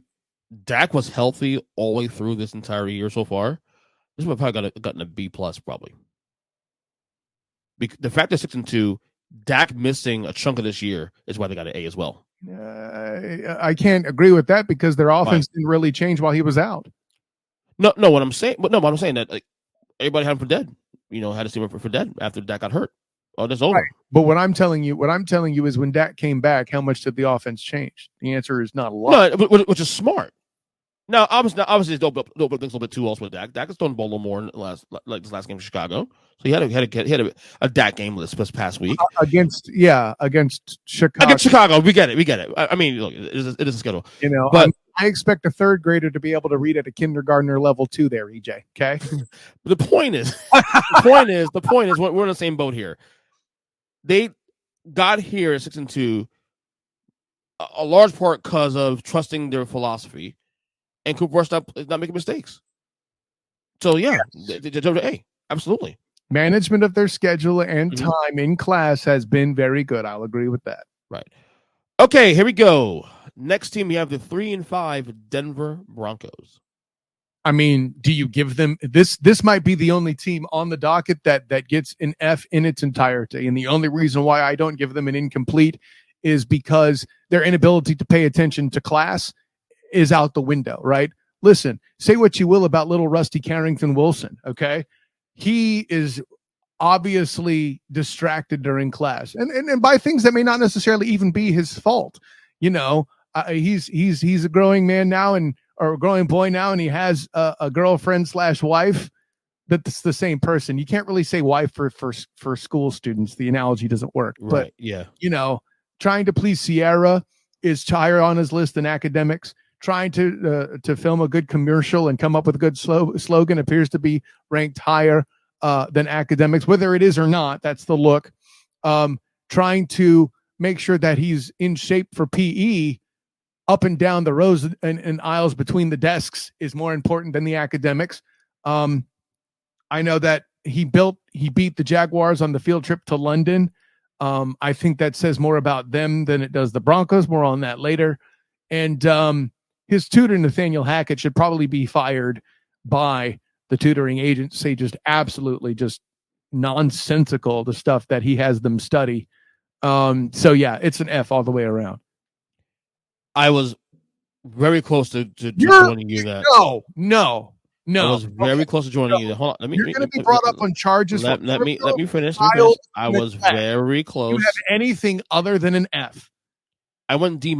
Dak was healthy all the way through this entire year so far, this would have probably gotten a B plus probably. The fact they're 6-2, Dak missing a chunk of this year is why they got an A as well. I can't agree with that because their offense didn't really change while he was out. No, what I'm saying that like, everybody had him for dead. Had to see him for dead after Dak got hurt. Oh, that's over. Right. But what I'm telling you is when Dak came back, how much did the offense change? The answer is not a lot. No, which is smart. Now, obviously, don't things a little bit too also with Dak. Dak has thrown the ball a little more in this last game in Chicago. So he had a Dak game this past week against Chicago. Against Chicago, we get it. I mean, look, it is a schedule. But I expect a third grader to be able to read at a kindergartner level too. There, EJ. Okay. The point is, we're in the same boat here. They got here at 6-2, a large part because of trusting their philosophy, and Cooper Rush not making mistakes. So yeah, they deserve an A. Absolutely. Management of their schedule and time in class has been very good. I'll agree with that. Right. Okay, here we go. Next team, we have the 3-5 Denver Broncos. I mean, do you give them this? This might be the only team on the docket that gets an F in its entirety. And the only reason why I don't give them an incomplete is because their inability to pay attention to class is out the window, right? Listen, say what you will about little Rusty Carrington Wilson, okay? He is obviously distracted during class and by things that may not necessarily even be his fault. He's a growing man now or a growing boy now, and he has a girlfriend / wife that's the same person. You can't really say wife for school students. The analogy doesn't work. Right. But, yeah. Trying to please Sierra is higher on his list than academics. Trying to film a good commercial and come up with a good slogan appears to be ranked higher than academics, whether it is or not. That's the look. Trying to make sure that he's in shape for PE up and down the rows and aisles between the desks is more important than the academics. I know that he beat the Jaguars on the field trip to London. I think that says more about them than it does the Broncos. More on that later. And his tutor, Nathaniel Hackett, should probably be fired by the tutoring agency. Just absolutely just nonsensical, the stuff that he has them study. So yeah, it's an F all the way around. I was very close to joining you that. No. I was very close to joining you. Hold on. You're going to be brought up on charges. Let me finish. I was very close. You have anything other than an F? I went D-.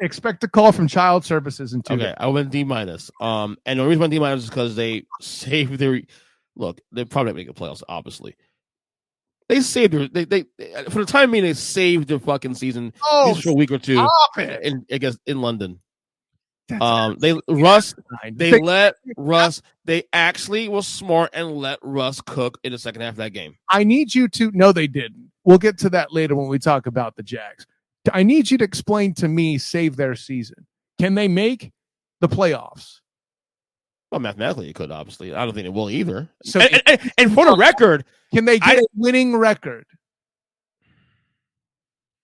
Expect a call from child services in 2 days. Okay, I went D-. And the reason I went D- is because they saved their. Look, they're probably not making playoffs. Obviously, they saved their. They for the time being, they saved their fucking season for a week or two. In London. They let Russ. They actually was smart and let Russ cook in the second half of that game. I need you to. No, they didn't. We'll get to that later when we talk about the Jags. I need you to explain to me save their season. Can they make the playoffs? Well, mathematically, it could. Obviously, I don't think it will either. So, and for the record, can they get a winning record?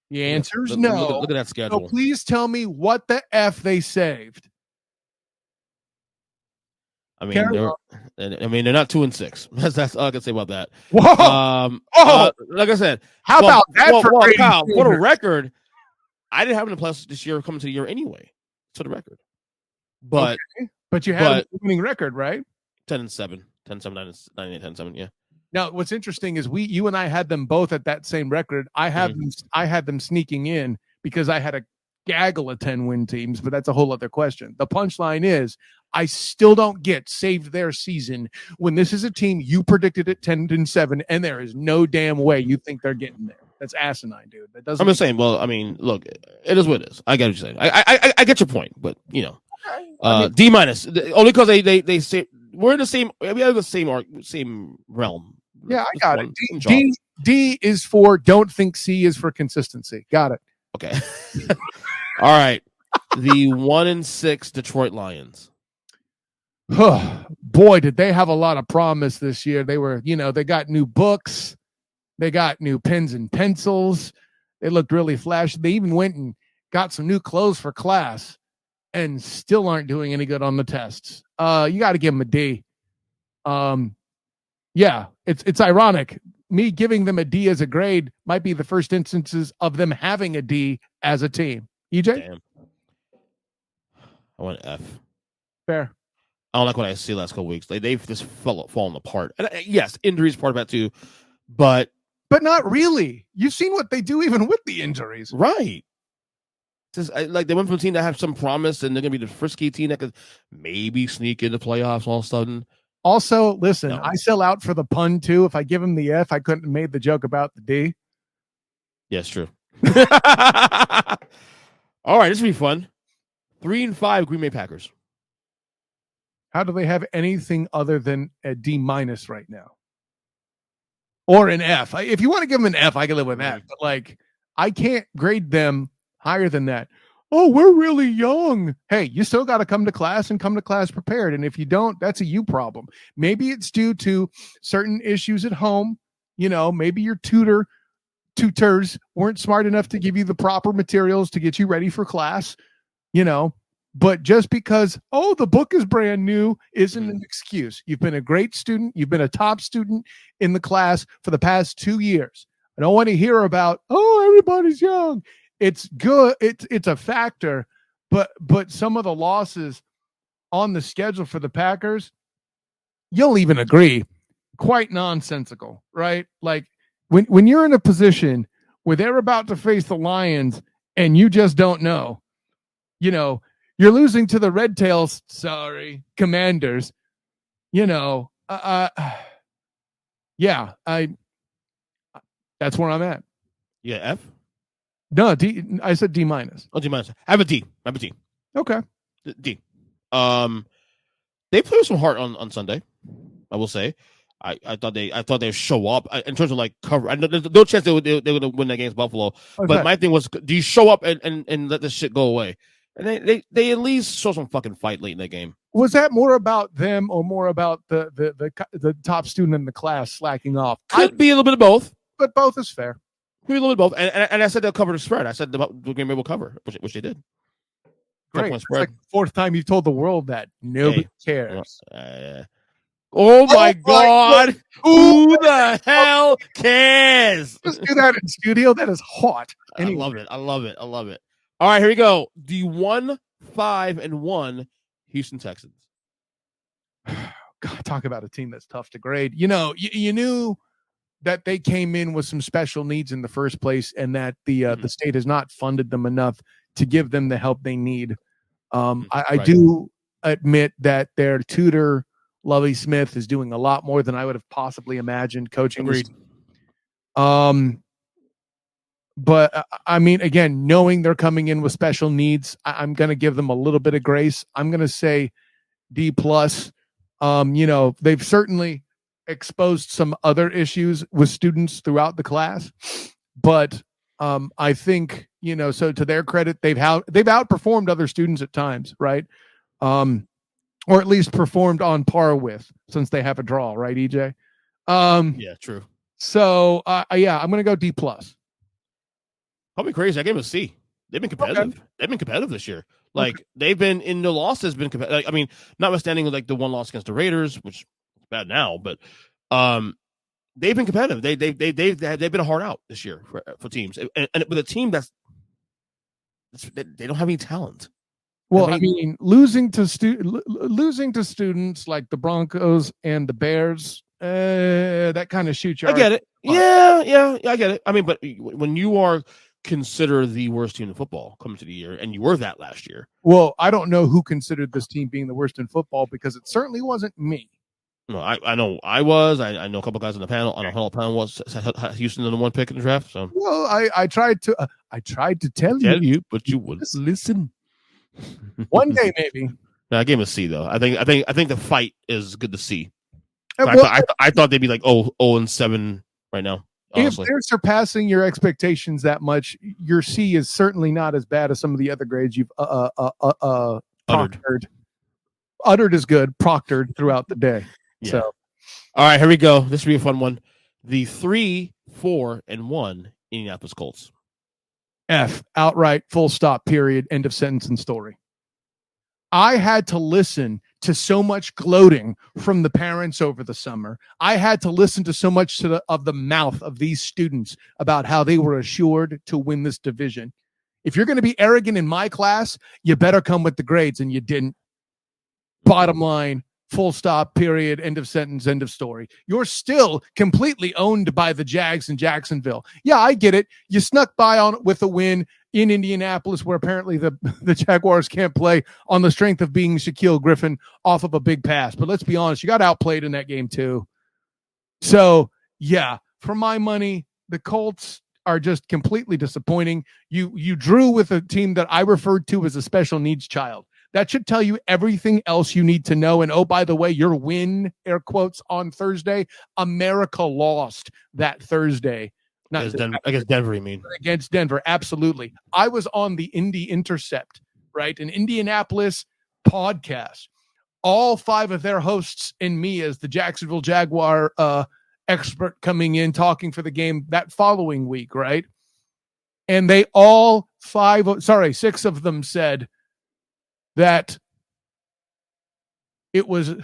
The answer is no. Look at that schedule. So please tell me what the F they saved. I mean, they're not 2-6. That's all I can say about that. Whoa! Like I said, how about that for Kyle? For the record, I didn't have any playoffs this year coming to the year anyway. To the record, but you had a winning record, right? 10-7, 10-7, 9-8, 10-7. Yeah. Now, what's interesting is you and I had them both at that same record. I had them sneaking in because I had a gaggle of 10-win teams, but that's a whole other question. The punchline is I still don't get saved their season when this is a team you predicted at 10-7, and there is no damn way you think they're getting there. That's asinine, dude. That doesn't. I'm just saying. Well, I mean, look, it is what it is. I get what you're saying. I get your point, but D-, only because they say we're in the same. We have the same realm. Yeah, I got it. D is for don't think. C is for consistency. Got it. Okay. All right. The 1-6 Detroit Lions. Boy, did they have a lot of promise this year. They were, they got new books. They got new pens and pencils. They looked really flashy. They even went and got some new clothes for class and still aren't doing any good on the tests. You got to give them a D. Yeah, it's ironic. me giving them a D as a grade might be the first instances of them having a D as a team. EJ? Damn. I went F. Fair. I don't like what I see last couple weeks. They've just fallen apart. And yes, injuries part of that too, but not really. You've seen what they do even with the injuries, right? Just like they went from a team that have some promise, and they're gonna be the frisky team that could maybe sneak into playoffs all of a sudden. Also, listen, No. I sell out for the pun too. If I give him the F, I couldn't have made the joke about the D. Yes, true. All right, this will be fun. 3-5 Green Bay Packers. How do they have anything other than a D- right now? Or an F? If you want to give them an F, I can live with that. But like, I can't grade them higher than that. Oh, we're really young. Hey, you still got to come to class and come to class prepared. And if you don't, that's a you problem. Maybe it's due to certain issues at home. You know, maybe your tutors weren't smart enough to give you the proper materials to get you ready for class, you know. But just because, oh, the book is brand new isn't an excuse. You've been a great student. You've been a top student in the class for the past 2 years. I don't want to hear about, oh, everybody's young. It's good. It's a factor, but some of the losses on the schedule for the Packers, you'll even agree, quite nonsensical, right? Like when you're in a position where they're about to face the Lions and you just don't know, you know, you're losing to the Red Tails, Commanders, you know, yeah, that's where I'm at. Yeah, F? No, D. I said D-. Oh, D-. I have a D. Okay. D. They played some heart on Sunday, I will say. I thought they'd show up in terms of like cover. I know there's no chance they would win that against Buffalo. Okay. But my thing was, do you show up and let this shit go away? And they at least show some fucking fight late in the game. Was that more about them or more about the top student in the class slacking off? Could be a little bit of both. But both is fair. Could be a little bit of both. And I said they'll cover the spread. I said the Green Bay will cover, which they did. Great. It's like the fourth time you've told the world that. Nobody cares. Oh my God. Who the hell cares? Let's do that in studio. That is hot. Anyway. I love it. All right, here we go. The 1-5-1 Houston Texans. God, talk about a team that's tough to grade. You know, you knew that they came in with some special needs in the first place, and that the state has not funded them enough to give them the help they need. I do admit that their tutor, Lovie Smith, is doing a lot more than I would have possibly imagined coaching. Agreed. But I mean, again, knowing they're coming in with special needs, I'm going to give them a little bit of grace. I'm going to say D+. You know, they've certainly exposed some other issues with students throughout the class, but I think, you know, so to their credit, they've outperformed other students at times, right? Or at least performed on par with, since they have a draw, right, EJ? Yeah, true. So yeah, I'm going to go D+. Probably crazy. I gave them a C. They've been competitive. Okay. They've been competitive this year. Like they've been in the losses. Been competitive. Like, I mean, notwithstanding like the one loss against the Raiders, which is bad now, but they've been competitive. They've been a hard out this year for teams, and with a team they don't have any talent. Well, I mean, losing to students like the Broncos and the Bears, that kind of shoots your. I get it. Yeah, I get it. I mean, but when you are considered the worst team in football coming to the year, and you were that last year. Well, I don't know who considered this team being the worst in football, because it certainly wasn't me. No, I know I was. I know a couple guys on the panel was Houston in the one pick in the draft. So well, I tried to tell you, but you wouldn't listen. One day, maybe. No, I gave him a C though. I think the fight is good to see. Well, I thought they'd be like 0-7 right now. Honestly. If they're surpassing your expectations that much, your C is certainly not as bad as some of the other grades you've proctored. Uttered is good, proctored throughout the day. Yeah. So, all right, here we go. This will be a fun one. The 3-4-1 Indianapolis Colts. F, outright, full stop, period, end of sentence and story. I had to listen to so much gloating from the parents over the summer. I had to listen to so much of the mouth of these students about how they were assured to win this division. If you're going to be arrogant in my class, you better come with the grades, and you didn't. Bottom line, full stop, period, end of sentence, end of story. You're still completely owned by the Jags in Jacksonville. Yeah, I get it. You snuck by on with a win in Indianapolis, where apparently the Jaguars can't play on the strength of being Shaquille Griffin off of a big pass. But let's be honest, you got outplayed in that game too. So, yeah, for my money, the Colts are just completely disappointing. You drew with a team that I referred to as a special needs child. That should tell you everything else you need to know. And oh, by the way, your win, air quotes, on Thursday, America lost that Thursday. Against Denver, you mean? Against Denver, absolutely. I was on the Indy Intercept, right? An Indianapolis podcast. All 5 of their hosts and me as the Jacksonville Jaguar expert coming in, talking for the game that following week, right? And they all 6 of them said that it was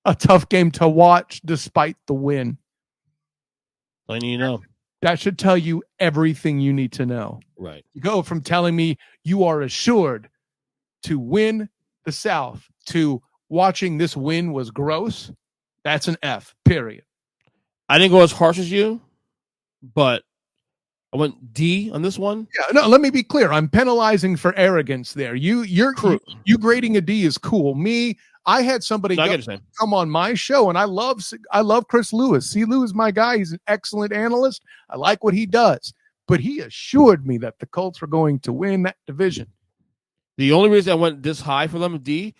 a tough game to watch despite the win. You know. That should tell you everything you need to know. Right. You go from telling me you are assured to win the South to watching this win was gross. That's an F, period. I didn't go as harsh as you, but I went D on this one. Yeah, no, let me be clear. I'm penalizing for arrogance there. You grading a D is cool. Me, I had somebody come on my show, and I love Chris Lewis. See, Lou is my guy. He's an excellent analyst. I like what he does. But he assured me that the Colts were going to win that division. The only reason I went this high for them, D,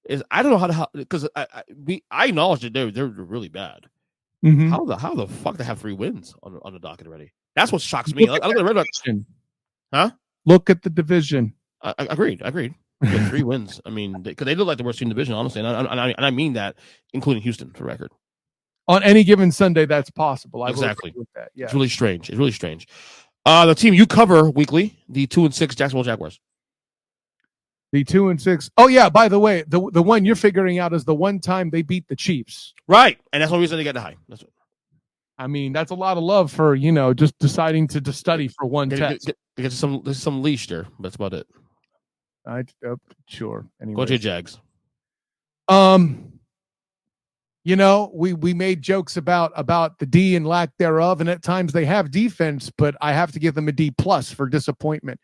is I don't know because I acknowledge that they're really bad. Mm-hmm. How the fuck they have 3 wins on the docket already? That's what shocks me. Huh? Look at the division. Agreed. 3 wins. I mean, because they look like the worst team in the division, honestly, and I mean that, including Houston, for record. On any given Sunday, that's possible. Exactly. With that. Yeah. It's really strange. The team you cover weekly, the 2-6 Jacksonville Jaguars. The 2-6. Oh yeah. By the way, the one you're figuring out is the one time they beat the Chiefs. Right, and that's the reason they get the high. That's what. I mean, that's a lot of love for just deciding to study for one test. There's some leash there. That's about it. Sure. Anyway, go to your Jags. We made jokes about the D and lack thereof, and at times they have defense, but I have to give them a D+ for disappointment.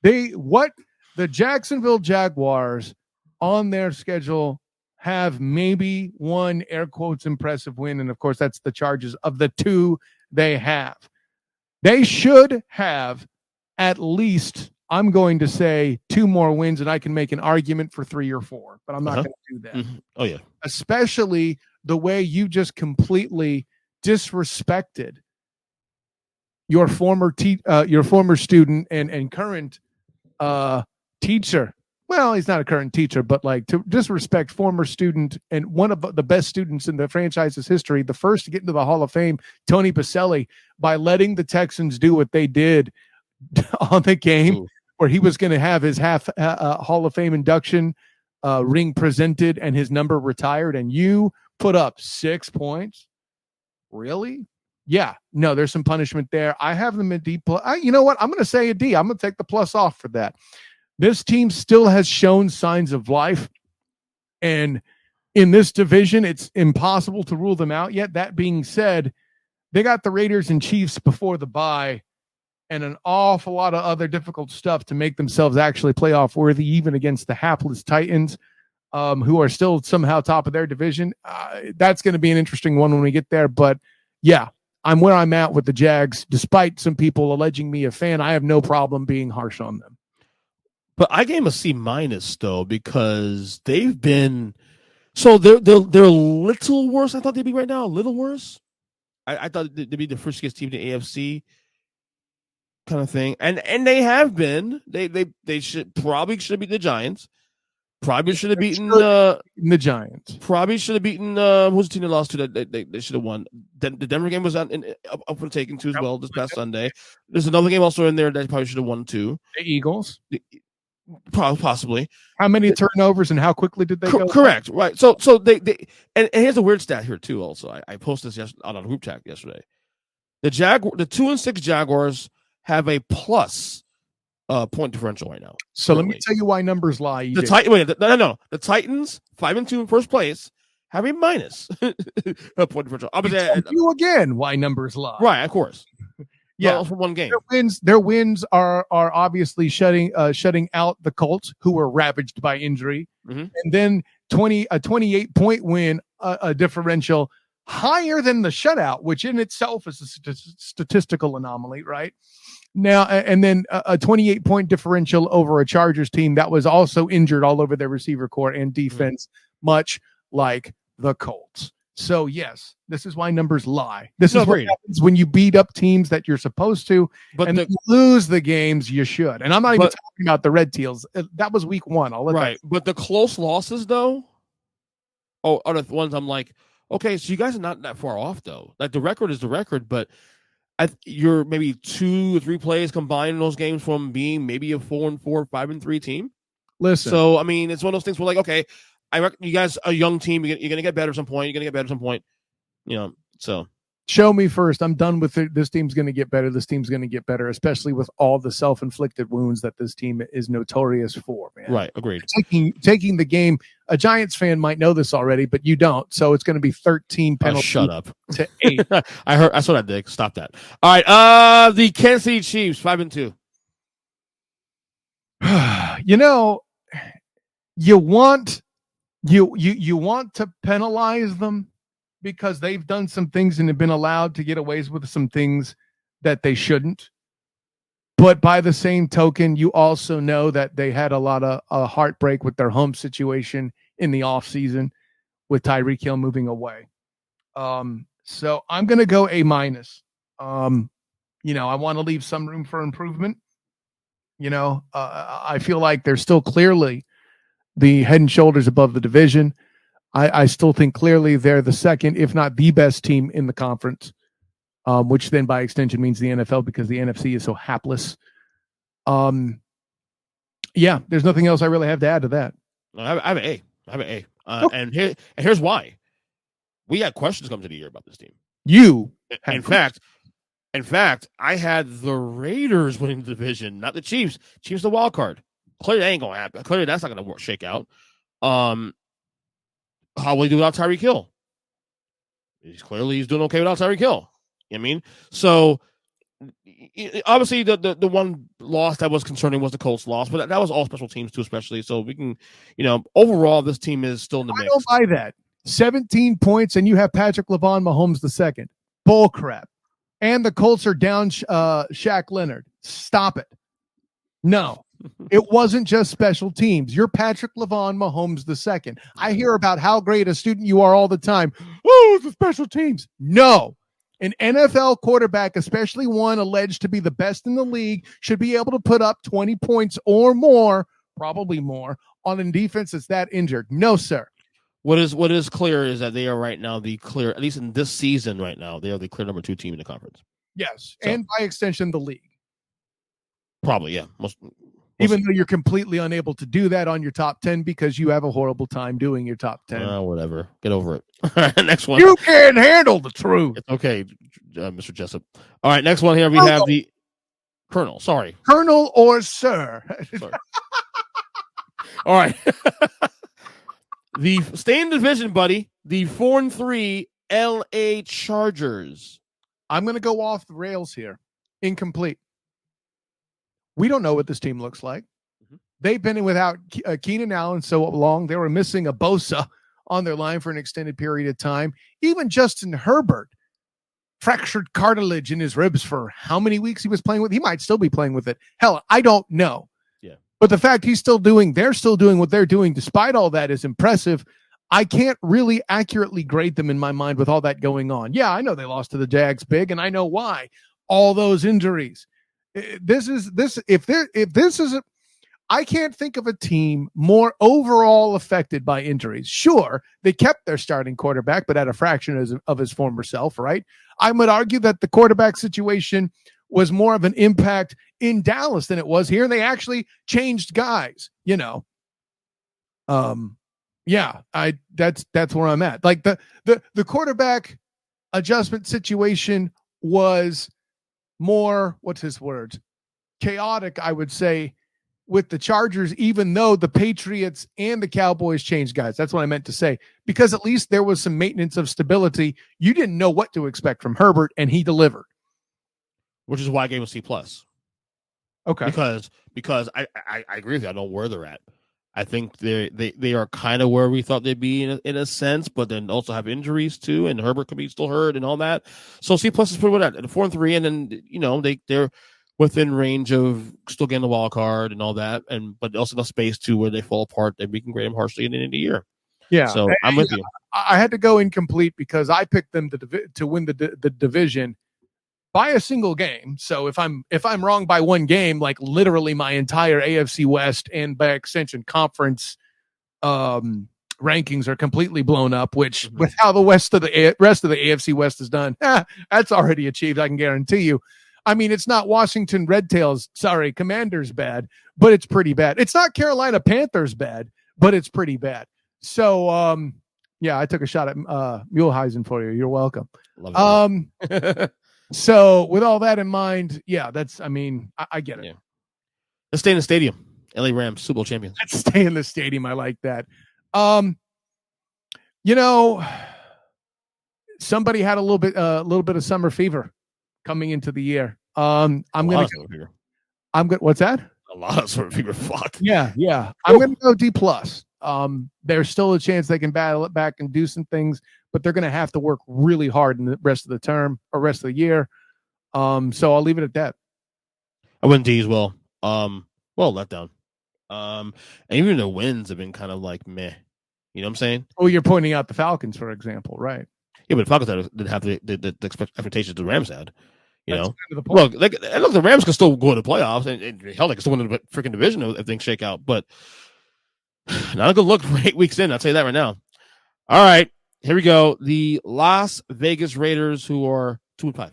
The Jacksonville Jaguars on their schedule have maybe one air quotes impressive win, and of course that's the Chargers. Of the 2 they have, they should have at least, I'm going to say, 2 more wins, and I can make an argument for 3 or 4, but I'm not going to do that. Mm-hmm. Oh yeah, especially the way you just completely disrespected your former student and current teacher. Well, he's not a current teacher, but to disrespect former student and one of the best students in the franchise's history, the first to get into the Hall of Fame, Tony Baselli, by letting the Texans do what they did on the game where he was going to have his Hall of Fame induction ring presented and his number retired, and you put up 6 points. Really? Yeah. No, there's some punishment there. I have them at D+. You know what? I'm going to say a D. I'm going to take the plus off for that. This team still has shown signs of life, and in this division, it's impossible to rule them out yet. That being said, they got the Raiders and Chiefs before the bye and an awful lot of other difficult stuff to make themselves actually playoff worthy, even against the hapless Titans, who are still somehow top of their division. That's going to be an interesting one when we get there. But yeah, I'm where I'm at with the Jags. Despite some people alleging me a fan, I have no problem being harsh on them. But I gave them a C- though, because they've been they're a little worse. I thought they'd be right now, a little worse. I thought they'd be the first team in the AFC kind of thing, and they have been. They should have beaten the Giants. Probably should have beaten the Giants. Probably should have beaten who's the team they lost to that they should have won. The Denver game was up for taking too as well this past Sunday. There's another game also in there that they probably should have won too. The Eagles. Possibly. How many turnovers and how quickly did they go? Correct. Right. So they and here's a weird stat here too. Also, I posted this on a group chat yesterday. The 2-6 Jaguars have a plus point differential right now. So currently. Let me tell you why numbers lie. No. The Titans 5-2 in first place have a minus point differential. You again why numbers lie. Right. Of course. Yeah, well, for one game. Their wins are obviously shutting out the Colts, who were ravaged by injury, and then a 28-point win, a differential higher than the shutout, which in itself is a statistical anomaly, right? Now, and then a 28-point differential over a Chargers team that was also injured all over their receiver core and defense, much like the Colts. So, yes, this is why numbers lie. This is what happens when you beat up teams that you're supposed to, and you lose the games you should. And I'm not even talking about the Red Teals. That was week 1. But the close losses, though, are the ones I'm like, okay, so you guys are not that far off, though. Like, the record is the record, but you're maybe 2 or 3 plays combined in those games from being maybe a 4-4, 5-3 team. Listen. So, I mean, it's one of those things where, like, okay, I reckon you guys are a young team. You're going to get better at some point. So. Show me first. I'm done with it. This team's going to get better. This team's going to get better, especially with all the self-inflicted wounds that this team is notorious for, man. Right. Agreed. Taking the game. A Giants fan might know this already, but you don't. So it's going to be 13 penalties. Shut up. To 8. I saw that, Dick. Stop that. All right. The Kansas City Chiefs 5-2. You want to penalize them because they've done some things and have been allowed to get away with some things that they shouldn't. But by the same token, you also know that they had a lot of heartbreak with their home situation in the offseason with Tyreek Hill moving away. So I'm going to go A-. I want to leave some room for improvement. I feel like they're still clearly the head and shoulders above the division. I still think clearly they're the second, if not the best team in the conference, which then by extension means the NFL because the NFC is so hapless. There's nothing else I really have to add to that. I have an A. And here's why. We had questions come to the year about this team. In fact, I had the Raiders winning the division, not the Chiefs. Chiefs the wild card. Clearly, that ain't gonna happen. Clearly, that's not gonna shake out. How will he do without Tyreek Hill? He's doing okay without Tyreek Hill. You know what I mean? So obviously the one loss that was concerning was the Colts loss, but that was all special teams too, especially. So we can, overall this team is still in the mix. I don't buy that. 17 points and you have Patrick LeVon Mahomes the second. Bull crap. And the Colts are down Shaq Leonard. Stop it. No. It wasn't just special teams. You're Patrick LeVon Mahomes the second. I hear about how great a student you are all the time. Oh, it's the special teams. No. An NFL quarterback, especially one alleged to be the best in the league, should be able to put up 20 points or more, probably more, on a defense that's that injured. No, sir. What is clear is that they are right now the clear, at least in this season right now, they are the clear number 2 team in the conference. Yes, so, and by extension, the league. Probably, yeah. Even though you're completely unable to do that on your top 10 because you have a horrible time doing your top 10. Whatever. Get over it. All right, next one. You can't handle the truth. It's okay, Mr. Jessup. All right, next one here we have the Colonel. Sorry. Colonel or Sir. All right. Stay in the division, buddy. The 4-3 LA Chargers. I'm going to go off the rails here. Incomplete. We don't know what this team looks like. Mm-hmm. They've been without Keenan Allen so long. They were missing a Bosa on their line for an extended period of time. Even Justin Herbert fractured cartilage in his ribs for how many weeks he was playing with. He might still be playing with it. Hell, I don't know. Yeah. But the fact they're still doing what they're doing despite all that is impressive. I can't really accurately grade them in my mind with all that going on. Yeah, I know they lost to the Jags big, and I know why. All those injuries. I can't think of a team more overall affected by injuries. Sure, they kept their starting quarterback, but at a fraction of his former self, right? I would argue that the quarterback situation was more of an impact in Dallas than it was here. They actually changed guys, that's where I'm at. Like the quarterback adjustment situation was more, what's his word? Chaotic, I would say, with the Chargers, even though the Patriots and the Cowboys changed guys. That's what I meant to say, because at least there was some maintenance of stability. You didn't know what to expect from Herbert, and he delivered. Which is why I gave him C+. Okay. Because I agree with you. I know where they're at. I think they are kind of where we thought they'd be in a sense, but then also have injuries too, and Herbert could be still hurt and all that. So C+ is pretty well at 4-3, and then they're within range of still getting the wild card and all that, but also enough space to where they fall apart that we can grade them harshly in the end of the year. Yeah, so I'm with you. I had to go incomplete because I picked them to win the division by a single game. So if I'm wrong by one game, like literally my entire AFC West and by extension conference rankings are completely blown up, which with how the rest of the AFC West is done, that's already achieved. I can guarantee you. I mean, it's not Washington Commanders bad, but it's pretty bad. It's not Carolina Panthers bad, but it's pretty bad. So, I took a shot at Muehlheisen for you. You're welcome. So with all that in mind, I get it. Yeah. Let's stay in the stadium. LA Rams, Super Bowl champions. Let's stay in the stadium. I like that. Somebody had a little bit of summer fever coming into the year. What's that? A lot of summer fever. Fuck. Yeah. I'm going to go D+. There's still a chance they can battle it back and do some things, but they're going to have to work really hard in the rest of the term or rest of the year. So I'll leave it at that. I went D as well. Let down. And even the wins have been kind of like meh. You know what I'm saying? Oh, you're pointing out the Falcons, for example, right? Yeah, but the Falcons didn't have the expectations the Rams had. That's kind of the point. Look, the Rams can still go to the playoffs, and hell, they can still win the freaking division if things shake out. But not a good look for 8 weeks in. I'll tell you that right now. All right, here we go. The Las Vegas Raiders, who are 2-5.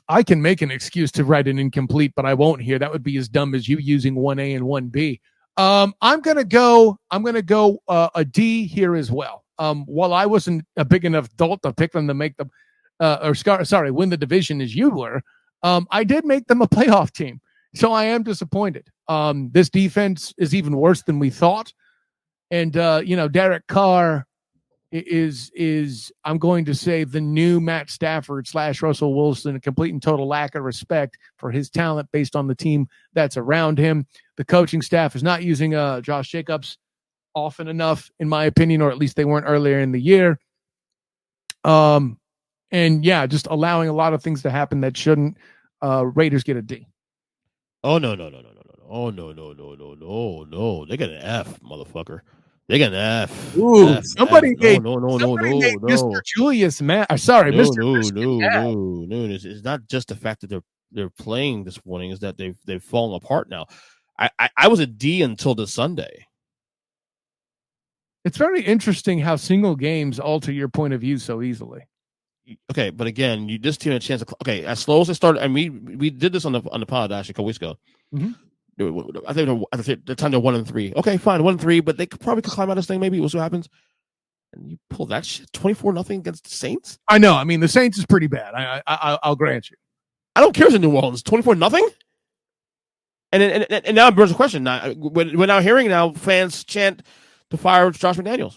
I can make an excuse to write an incomplete, but I won't here. That would be as dumb as you using 1A and 1B. I'm gonna go a D here as well. While I wasn't a big enough adult to pick them to make them win the division as you were, I did make them a playoff team. So I am disappointed. This defense is even worse than we thought. And Derek Carr is I'm going to say the new Matt Stafford / Russell Wilson, a complete and total lack of respect for his talent based on the team that's around him. The coaching staff is not using Josh Jacobs often enough, in my opinion, or at least they weren't earlier in the year. Just allowing a lot of things to happen that shouldn't. Raiders get a D. Oh no. Oh no. They got an F, motherfucker. They got an F. Ooh, F, somebody F. made No. Mr. Julius Matt. Sorry, Mr. No. It's not just the fact that they're playing this morning; is that they've fallen apart now. I was a D until this Sunday. It's very interesting how single games alter your point of view so easily. Okay, but again, this team had a chance. As slow as they started, and we did this on the pod actually a couple weeks ago. Mm-hmm. I think at the time they're 1-3. Okay, fine, 1-3, but they could probably climb out of this thing. Maybe we'll see what happens. And you pull that shit 24-0 against the Saints. I know. I mean, the Saints is pretty bad. I'll grant you. I don't care if it's in New Orleans 24-0. And now it bears a question. Now we're now hearing fans chant to fire Josh McDaniels.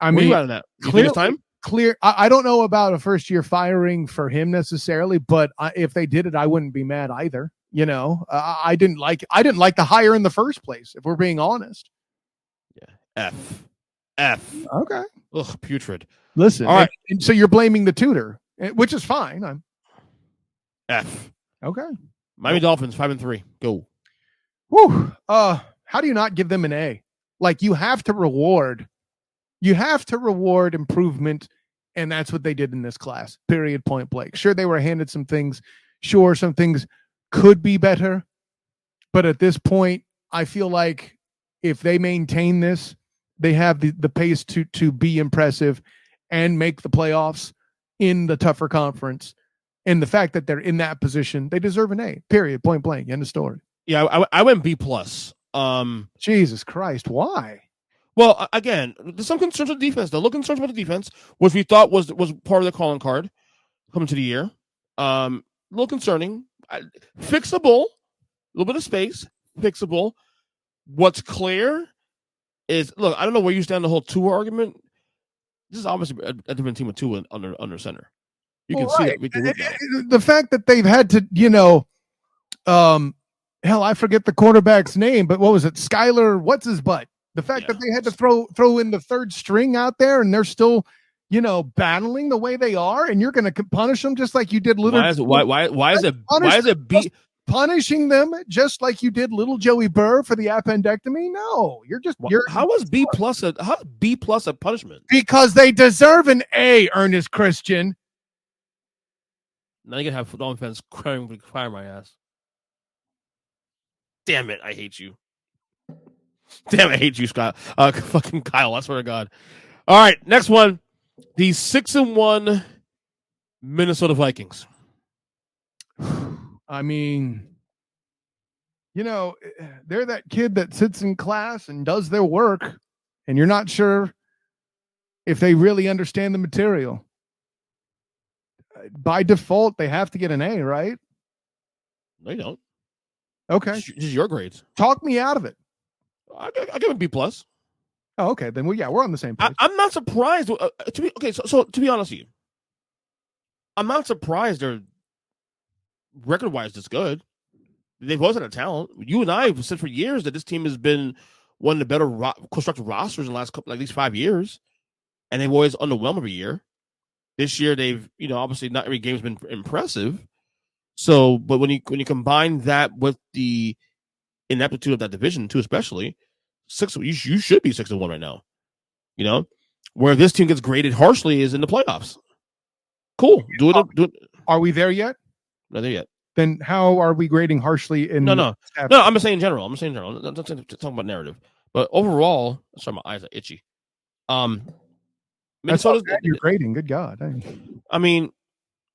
I mean, what are you that? Clear time. Clear. I don't know about a first year firing for him necessarily, but if they did it, I wouldn't be mad either. I didn't like the hire in the first place, if we're being honest. Yeah. F. Okay. Ugh, putrid. Listen. All right. And so you're blaming the tutor, which is fine. F. Okay. Miami Dolphins 5-3. Go. Whew. How do you not give them an A? Like you have to reward improvement, and that's what they did in this class. Period. Point blank. Sure, they were handed some things. Sure, some things could be better, but at this point, I feel like if they maintain this, they have the pace to be impressive and make the playoffs in the tougher conference. And the fact that they're in that position, they deserve an A. Period. Point blank. End of story. Yeah, I went B plus. Jesus Christ, why? Well, again, there's some concerns with the defense. There are little concerns about the defense, which we thought was part of the calling card coming to the year. A little concerning. Fixable. A little bit of space. Fixable. What's clear is, look, I don't know where you stand on the whole Tua argument. This is obviously a different team with Tua under center. You can see that week to week now. The fact that they've had to, hell, I forget the quarterback's name, but what was it? Skyler, what's his butt? The fact that they had to throw in the third string out there and they're still, battling the way they are, and you're going to punish them just like you did little. Why is it B? Punishing them just like you did little Joey Burr for the appendectomy? No, how was B plus a punishment? Because they deserve an A, Ernest Christian. Now you can have Dolphin fans crying fire my ass. Damn it, I hate you. Damn, I hate you, Scott. Fucking Kyle, I swear to God. All right, next one. The 6-1 Minnesota Vikings. I mean, they're that kid that sits in class and does their work, and you're not sure if they really understand the material. By default, they have to get an A, right? No, you don't. Okay. This is your grades. Talk me out of it. I give it B plus. Oh, okay. Then we're on the same page. I'm not surprised. So to be honest with you, I'm not surprised they're record-wise this good. They've always had a talent. You and I have said for years that this team has been one of the better constructed rosters in the last couple, at least 5 years, and they've always underwhelmed every year. This year, they've obviously not every game's been impressive. So, but when you combine that with the ineptitude of that division too, especially you should be 6-1 right now. Where this team gets graded harshly is in the playoffs. Cool, do it. Are we there yet? Not there yet. Then how are we grading harshly? No. I'm saying in general. I'm talking about narrative, but overall, sorry, my eyes are itchy. Minnesota's you're grading. Good God. I mean,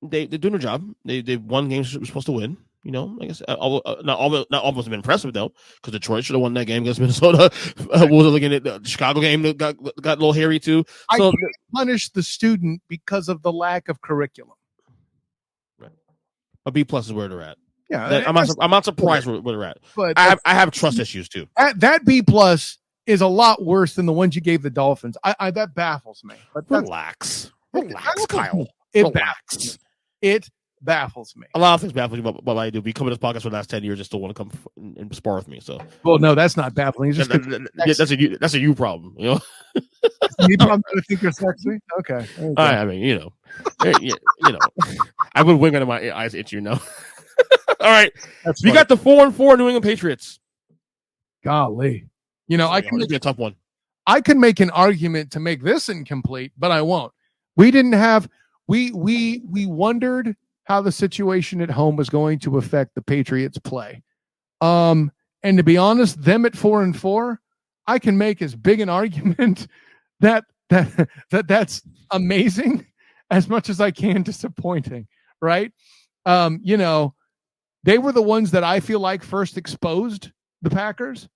they're doing their job. They won games they were supposed to win. I guess not almost been impressive though, because Detroit should have won that game against Minnesota. What was it looking at the Chicago game that got a little hairy too? So, I can't punish the student because of the lack of curriculum. Right. A B plus is where they're at. Yeah, I'm not surprised where they're at. But I have trust issues too. That B plus is a lot worse than the ones you gave the Dolphins. I that baffles me. But relax, Kyle. It baffles me. A lot of things baffle you about what I do. We come to this podcast for the last 10 years, just still want to come and spar with me. So, well, no, that's not baffling. It's just that's a you problem. You problem to think you're sexy. Okay. I mean, I would wing under my eyes itch. All right, we got the 4-4 New England Patriots. Golly, I can be a tough one. I can make an argument to make this incomplete, but I won't. We didn't have. We wondered how the situation at home was going to affect the Patriots' play. And to be honest, them at 4-4, I can make as big an argument that's amazing as much as I can disappointing, right? They were the ones that I feel like first exposed the Packers.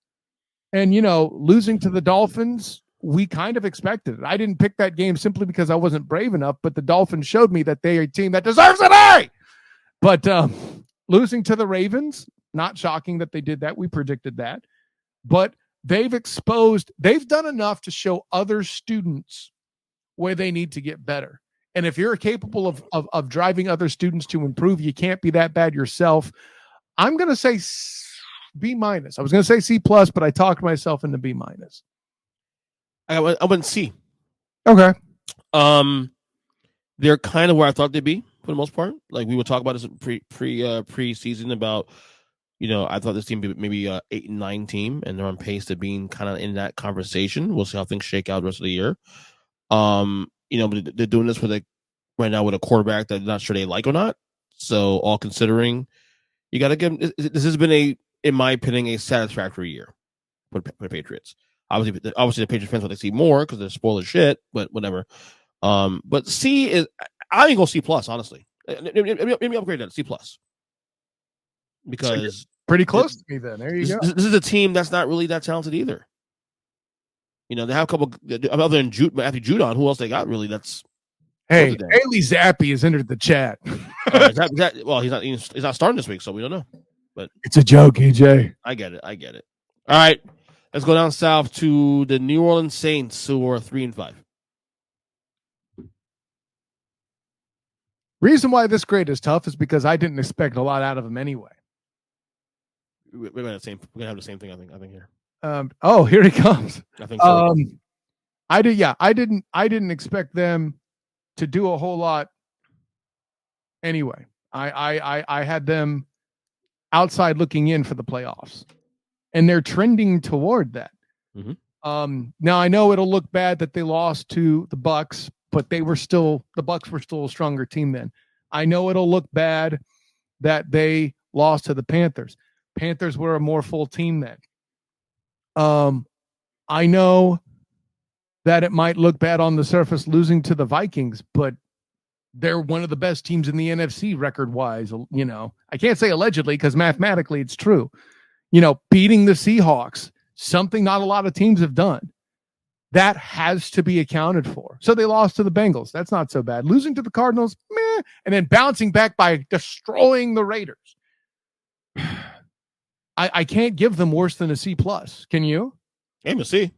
And, losing to the Dolphins, we kind of expected it. I didn't pick that game simply because I wasn't brave enough, but the Dolphins showed me that they are a team that deserves an A. But losing to the Ravens, not shocking that they did that. We predicted that. But they've done enough to show other students where they need to get better. And if you're capable of driving other students to improve, you can't be that bad yourself. I'm going to say B minus. I was going to say C plus, but I talked myself into B minus. I went C. Okay. They're kind of where I thought they'd be for the most part. Like we would talk about this pre-season about, I thought this team be maybe 8-9 team, and they're on pace to being kind of in that conversation. We'll see how things shake out the rest of the year. They're doing this right now with a quarterback that they're not sure they like or not. So all considering, you got to give. This has been in my opinion, a satisfactory year for the Patriots. Obviously, the Patriots fans want to see more because they're spoiled as shit. But whatever. But C is, I think go C plus. Honestly, Maybe upgrade that to C plus because so pretty close to me. Then there you go. This is a team that's not really that talented either. They have a couple other than Matthew Judon. Who else they got really? That's hey, Haley Zappi has entered the chat. Well, he's not starting this week, so we don't know. But it's a joke, EJ. I get it. All right, let's go down south to the New Orleans Saints, who are 3-5. Reason why this grade is tough is because I didn't expect a lot out of them anyway. We're gonna have the same thing. I think here. Here he comes. I think so. I didn't expect them to do a whole lot. Anyway, I had them outside looking in for the playoffs, and they're trending toward that. Mm-hmm. Now I know it'll look bad that they lost to the Bucks, but the Bucks were still a stronger team then. I know it'll look bad that they lost to the Panthers. Panthers were a more full team then. I know that it might look bad on the surface losing to the Vikings, but they're one of the best teams in the NFC record-wise. I can't say allegedly because mathematically it's true. Beating the Seahawks, something not a lot of teams have done. That has to be accounted for. So they lost to the Bengals. That's not so bad. Losing to the Cardinals, meh, and then bouncing back by destroying the Raiders. I can't give them worse than a C plus. Can you? I gave him a C.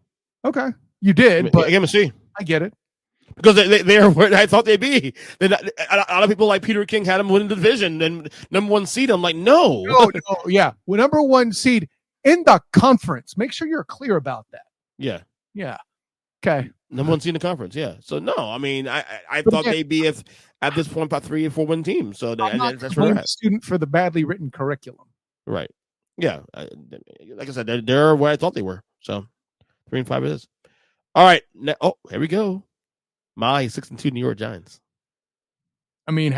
Okay, you did, but I gave him a C. I get it because they are where I thought they'd be. A lot of people like Peter King had them winning the division and number 1 seed. I'm like, no, yeah, well, number 1 seed in the conference. Make sure you're clear about that. Yeah. Okay. Number 1 seed in the conference. Yeah. So no, I mean, I thought they'd be at this point about 3 or 4 win teams. So that's where they're at. Student for the badly written curriculum. Right. Yeah. Like I said, they're where I thought they were. So 3-5 it is. All right. Now, here we go. My 6-2 New York Giants. I mean,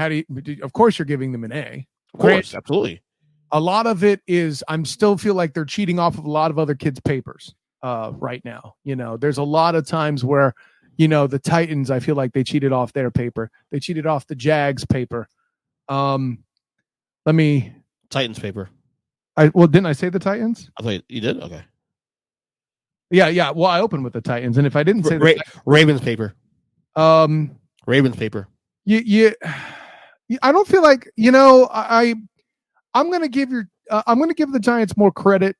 of course you're giving them an A. Of course, absolutely. A lot of it is I still feel like they're cheating off of a lot of other kids' papers right now. There's a lot of times where, the Titans, I feel like they cheated off their paper. They cheated off the Jags paper. Titans paper. Didn't I say the Titans? I thought you did? Okay. Yeah. Well, I opened with the Titans, and if I didn't say Ravens paper. Ravens paper. Yeah. I don't feel like I'm going to give the Giants more credit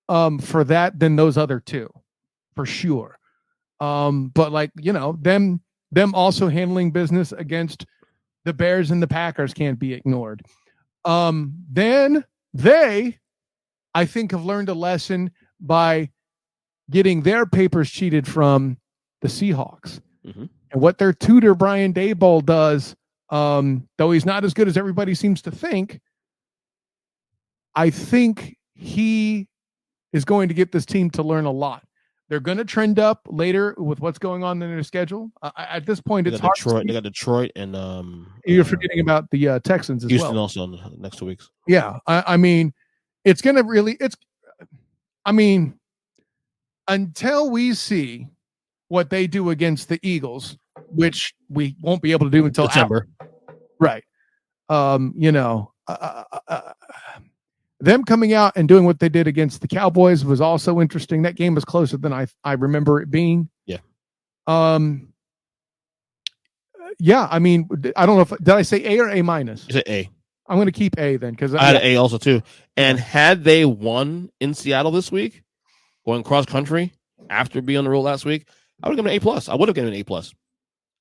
for that than those other two, for sure. But them also handling business against the Bears and the Packers can't be ignored. Then they, I think, have learned a lesson by getting their papers cheated from the Seahawks. Mm-hmm. And what their tutor, Brian Daboll, does, though he's not as good as everybody seems to think, I think he is going to get this team to learn a lot. They're going to trend up later with what's going on in their schedule. At this point, it's hard. They got Detroit and you're forgetting about the Texans as Houston well. Also in the next 2 weeks. Yeah, I mean, it's going to really. Until we see what they do against the Eagles, which we won't be able to do until December, right? Them coming out and doing what they did against the Cowboys was also interesting. That game was closer than I remember it being. Yeah. Yeah. I mean, I don't know did I say A or A minus? You said A. I'm going to keep A then because I had an A also too. And had they won in Seattle this week, going cross country after being on the road last week, I would have given an A plus. I would have given an A plus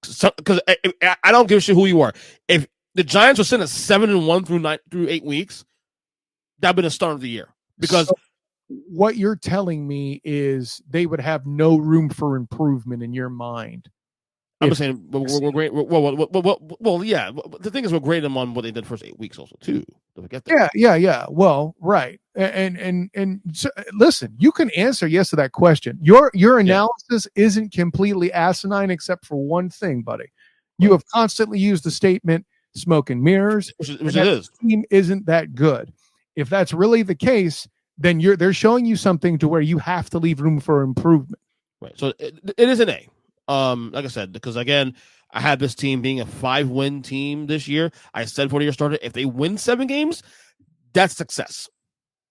because I don't give a shit who you are. If the Giants were sitting at 7-1 through 8 weeks, that'd been a start of the year. Because what you're telling me is they would have no room for improvement in your mind. I'm just saying we're great. Well, yeah. The thing is, we're grading them on what they did first 8 weeks, also too. Don't forget that. Yeah. Well, right. And so, listen, you can answer yes to that question. Your analysis isn't completely asinine, except for one thing, buddy. You have constantly used the statement "smoke and mirrors," which it is. Team isn't that good. If that's really the case, then they're showing you something to where you have to leave room for improvement. Right. So it is an A. Like I said, because again, I had this team being a 5-win team this year. I said 40-year starter. If they win 7 games, that's success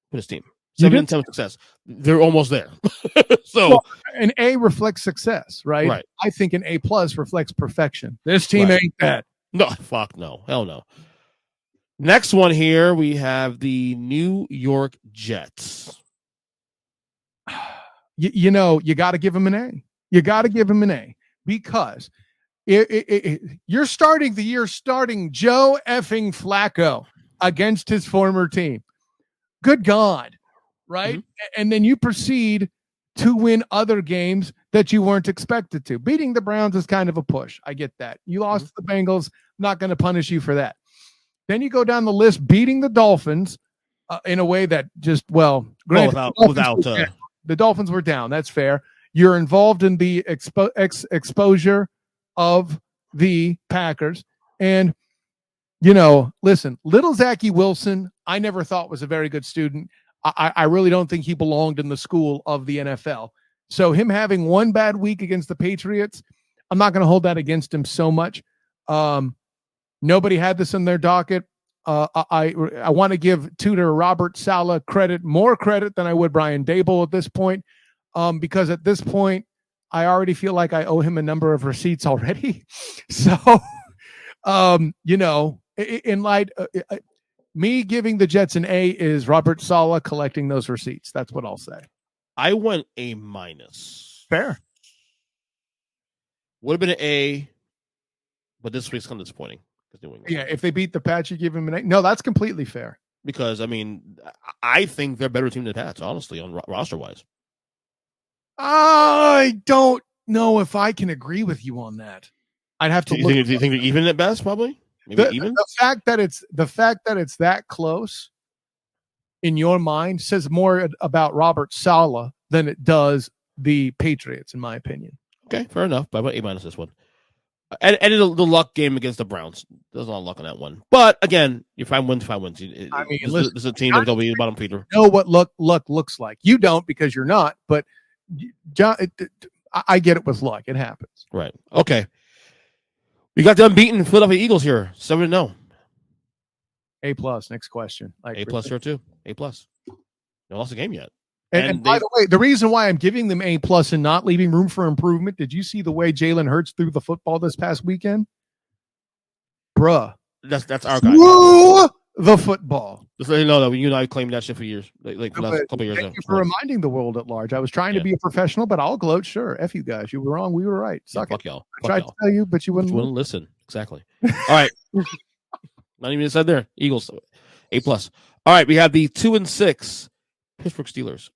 for this team. 7-10 success. They're almost there. So an A reflects success, right? Right. I think an A plus reflects perfection. This team ain't that. No, fuck no. Hell no. Next one here, we have the New York Jets. You got to give them an A. You got to give them an A because you're starting the year starting Joe effing Flacco against his former team. Good God, right? Mm-hmm. And then you proceed to win other games that you weren't expected to. Beating the Browns is kind of a push. I get that. You lost to the Bengals. Not going to punish you for that. Then you go down the list, beating the Dolphins in a way that just, the Dolphins were down. That's fair. You're involved in the exposure of the Packers. And, listen, little Zachy Wilson, I never thought was a very good student. I really don't think he belonged in the school of the NFL. So him having one bad week against the Patriots, I'm not going to hold that against him so much. Nobody had this in their docket. I want to give tutor Robert Saleh more credit than I would Brian Dable at this point, because at this point, I already feel like I owe him a number of receipts already. So, in light, me giving the Jets an A is Robert Saleh collecting those receipts. That's what I'll say. I went A minus. Fair. Would have been an A, but this week's kind of disappointing. Yeah, if they beat the Pats, you give him an A. No, that's completely fair. Because, I think they're a better team than the Pats, honestly, on roster-wise. I don't know if I can agree with you on that. I'd have to look. Do you think they're even at best, probably? Maybe even? The fact that it's that close in your mind says more about Robert Saleh than it does the Patriots, in my opinion. Okay, fair enough. But I went A minus this one. And the luck game against the Browns. There's a lot of luck on that one. But again, your 5 wins. This is a team that will be the bottom feeder. You know what luck looks like. You don't because you're not, but John, I get it with luck. It happens. Right. Okay. We got the unbeaten Philadelphia Eagles here. 7-0. A plus. Next question. A plus here too. A plus. They lost a game yet. And by the way, the reason why I'm giving them A plus and not leaving room for improvement, did you see the way Jalen Hurts threw the football this past weekend? Bruh. That's our guy. Threw the football. Just let you know that you and I claimed that shit for years. Like the last couple of years. Thank you for reminding the world at large. I was trying to be a professional, but I'll gloat. Sure. F you guys. You were wrong. We were right. Suck it. Fuck y'all. I tried to tell you, but you wouldn't listen. Exactly. All right. Not even said there. Eagles. A plus. All right. We have the 2-6 Pittsburgh Steelers.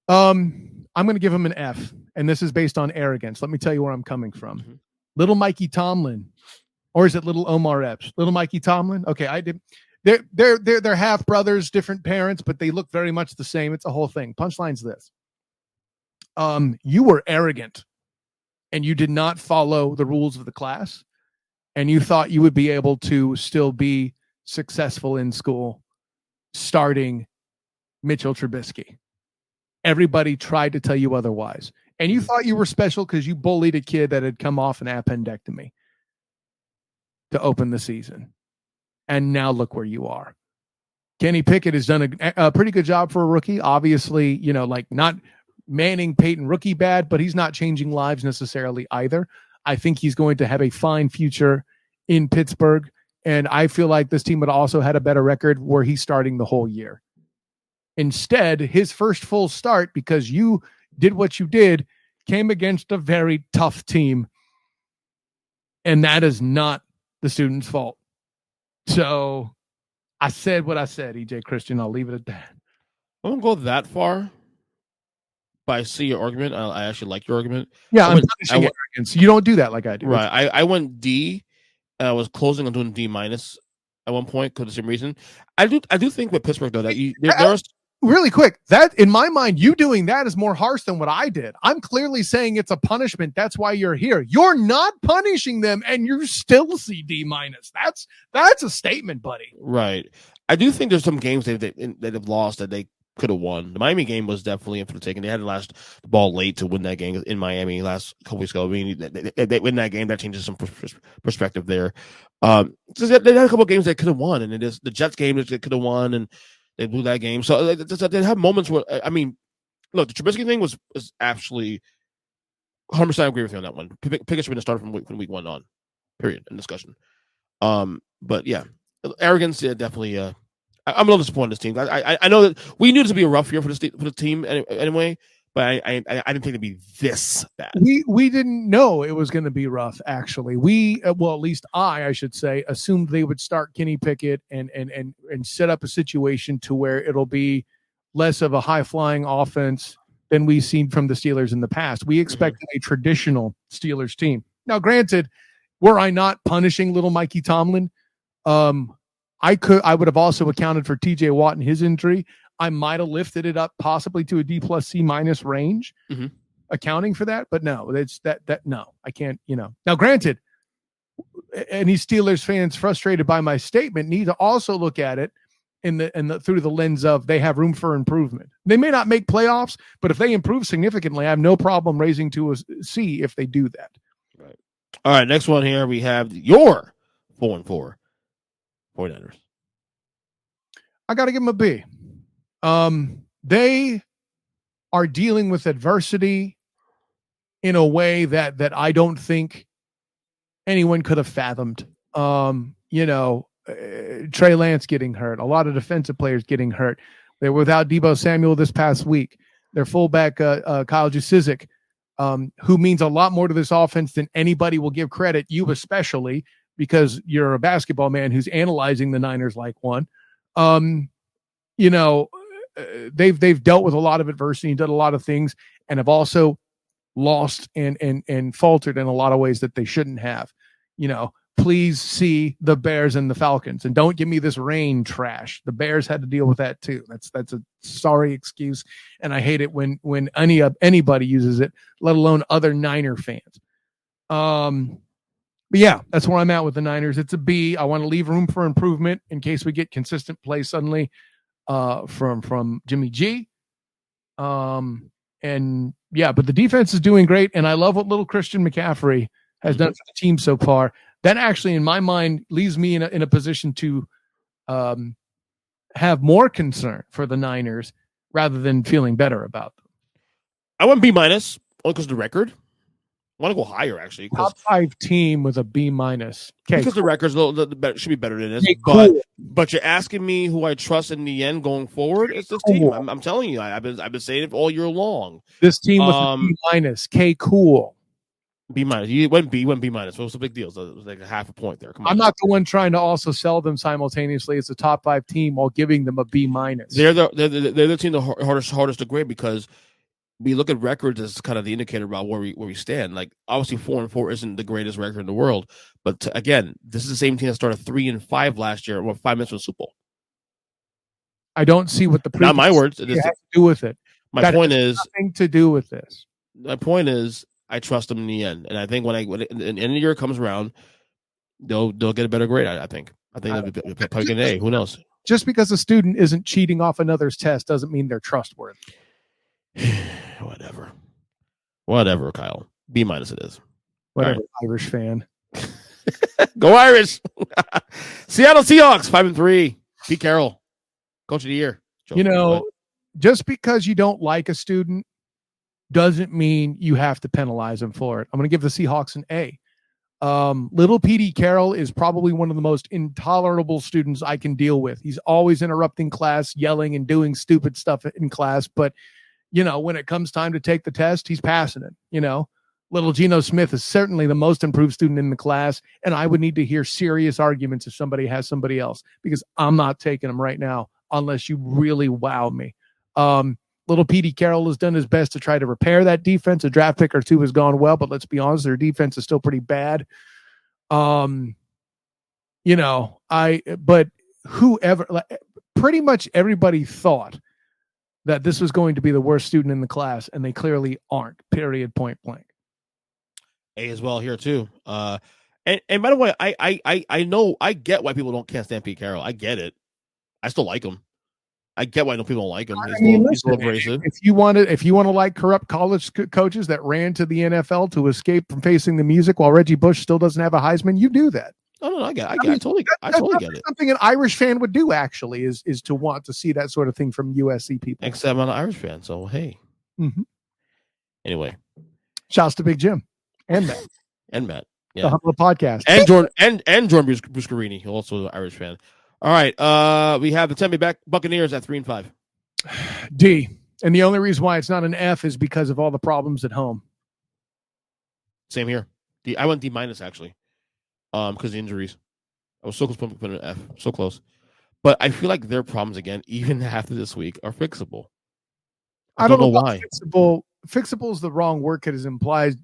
I'm going to give him an F, and this is based on arrogance. Let me tell you where I'm coming from. Mm-hmm. Little Mikey Tomlin, or is it Little Omar Epps? Little Mikey Tomlin. Okay, I did. They're half brothers, different parents, but they look very much the same. It's a whole thing. Punchline's this: you were arrogant, and you did not follow the rules of the class, and you thought you would be able to still be successful in school, starting Mitchell Trubisky. Everybody tried to tell you otherwise. And you thought you were special because you bullied a kid that had come off an appendectomy to open the season. And now look where you are. Kenny Pickett has done a pretty good job for a rookie. Obviously, not Manning, Peyton rookie bad, but he's not changing lives necessarily either. I think he's going to have a fine future in Pittsburgh. And I feel like this team would also had a better record were he starting the whole year. Instead, his first full start, because you did what you did, came against a very tough team. And that is not the student's fault. So I said what I said, EJ Christian. I'll leave it at that. I won't go that far, but I see your argument. I actually like your argument. Yeah, I'm punishing arrogance. You don't do that like I do. Right. I went D. I was closing on doing D minus at one point because of the same reason. I do think with Pittsburgh, though, that there are... Really quick, that in my mind, you doing that is more harsh than what I did. I'm clearly saying it's a punishment. That's why you're here. You're not punishing them, and you still see D minus. That's a statement, buddy. Right. I do think there's some games that have lost that they could have won. The Miami game was definitely in for the taking. They had to last the ball late to win that game in Miami last couple weeks ago. I mean, they win that game. That changes some perspective there. So they had a couple of games they could have won, and it is the Jets game that they could have won, and they blew that game. So they have moments where, I mean, look, the Trubisky thing was absolutely 100% agree with you on that one. Pickett should have been a starter from week 1 on. Period. In discussion. But yeah, arrogance. Yeah, definitely. I'm a little disappointed in this team. I know that we knew this would be a rough year for the team anyway, but I didn't think it'd be this bad. We didn't know it was going to be rough. Actually, we well, at least I should say, assumed they would start Kenny Pickett and set up a situation to where it'll be less of a high flying offense than we've seen from the Steelers in the past. We expected a traditional Steelers team. Now, granted, were I not punishing little Mikey Tomlin, I would have also accounted for TJ Watt and his injury. I might have lifted it up possibly to a D+ C- range, accounting for that. But no, it's that no, I can't, Now, granted, any Steelers fans frustrated by my statement need to also look at it through the lens of they have room for improvement. They may not make playoffs, but if they improve significantly, I have no problem raising to a C if they do that. Right. All right, next one here we have your 4-4 49ers. I got to give them a B. They are dealing with adversity in a way that I don't think anyone could have fathomed. Trey Lance getting hurt, a lot of defensive players getting hurt. They were without Deebo Samuel this past week. Their fullback, Kyle Juszczyk, who means a lot more to this offense than anybody will give credit, you especially, because you're a basketball man who's analyzing the Niners like one. They've dealt with a lot of adversity and done a lot of things, and have also lost and faltered in a lot of ways that they shouldn't have. Please see the Bears and the Falcons, and don't give me this rain trash. The Bears had to deal with that too. That's a sorry excuse, and I hate it when anybody uses it, let alone other Niner fans. But yeah, that's where I'm at with the Niners. It's a B. I want to leave room for improvement in case we get consistent play suddenly from Jimmy G. And yeah, but the defense is doing great, and I love what little Christian McCaffrey has done for the team so far. That actually, in my mind, leaves me in a position to have more concern for the Niners rather than feeling better about them. I went B- only because of the record. I want to go higher, actually. Top 5 team with a B-. Okay, because the record's should be better than this. Okay, but you're asking me who I trust in the end going forward. It's this team. I'm telling you, I've been saying it all year long. This team was a B-. Cool. B-. You went B. What was the big deal? So it was like a half a point there. I'm not the one trying to also sell them simultaneously as a top 5 team while giving them a B-. They're the team the hardest to grade, because we look at records as kind of the indicator about where we stand. Like, obviously 4-4 isn't the greatest record in the world, but again, this is the same team that started 3-5 last year, or 5 minutes from the Super Bowl. I don't see what the not my words. It has to do with it. My point is nothing to do with this. My point is, I trust them in the end, and I think when the end of the year comes around, they'll get a better grade. I think they'll probably get an A. Who knows? Just because a student isn't cheating off another's test doesn't mean they're trustworthy. Whatever, Kyle. B- it is. Whatever, right. Irish fan. Go Irish. Seattle Seahawks 5-3. Pete Carroll, coach of the year. Just because you don't like a student doesn't mean you have to penalize them for it. I'm going to give the Seahawks an A. Little Petey Carroll is probably one of the most intolerable students I can deal with. He's always interrupting class, yelling and doing stupid stuff in class, but when it comes time to take the test, he's passing it. Little Geno Smith is certainly the most improved student in the class, and I would need to hear serious arguments if somebody has somebody else, because I'm not taking them right now unless you really wow me. Little Petey Carroll has done his best to try to repair that defense. A draft pick or two has gone well, but let's be honest, their defense is still pretty bad. But pretty much everybody thought that this was going to be the worst student in the class, and they clearly aren't, period, point blank. A as well here too. And by the way, I know, I get why people can't stand Pete Carroll. I get it. I still like him. I get why people don't like him. I mean, He's a little listen, abrasive. if you want to like corrupt college coaches that ran to the NFL to escape from facing the music while Reggie Bush still doesn't have a Heisman, you do that. No, I totally get it. Something an Irish fan would do actually is to want to see that sort of thing from USC people. Except I'm an Irish fan, so hey. Mm-hmm. Anyway, shouts to Big Jim and Matt. Yeah, the Humble Podcast, and Jordan Bruscarini, also an Irish fan. All right, we have the Tampa Bay Buccaneers at 3-5. D, and the only reason why it's not an F is because of all the problems at home. Same here. I went D- actually, because of injuries. I was so close to putting an F, so close. But I feel like their problems again, even after this week, are fixable. I don't know why. Fixable is the wrong word. It is implied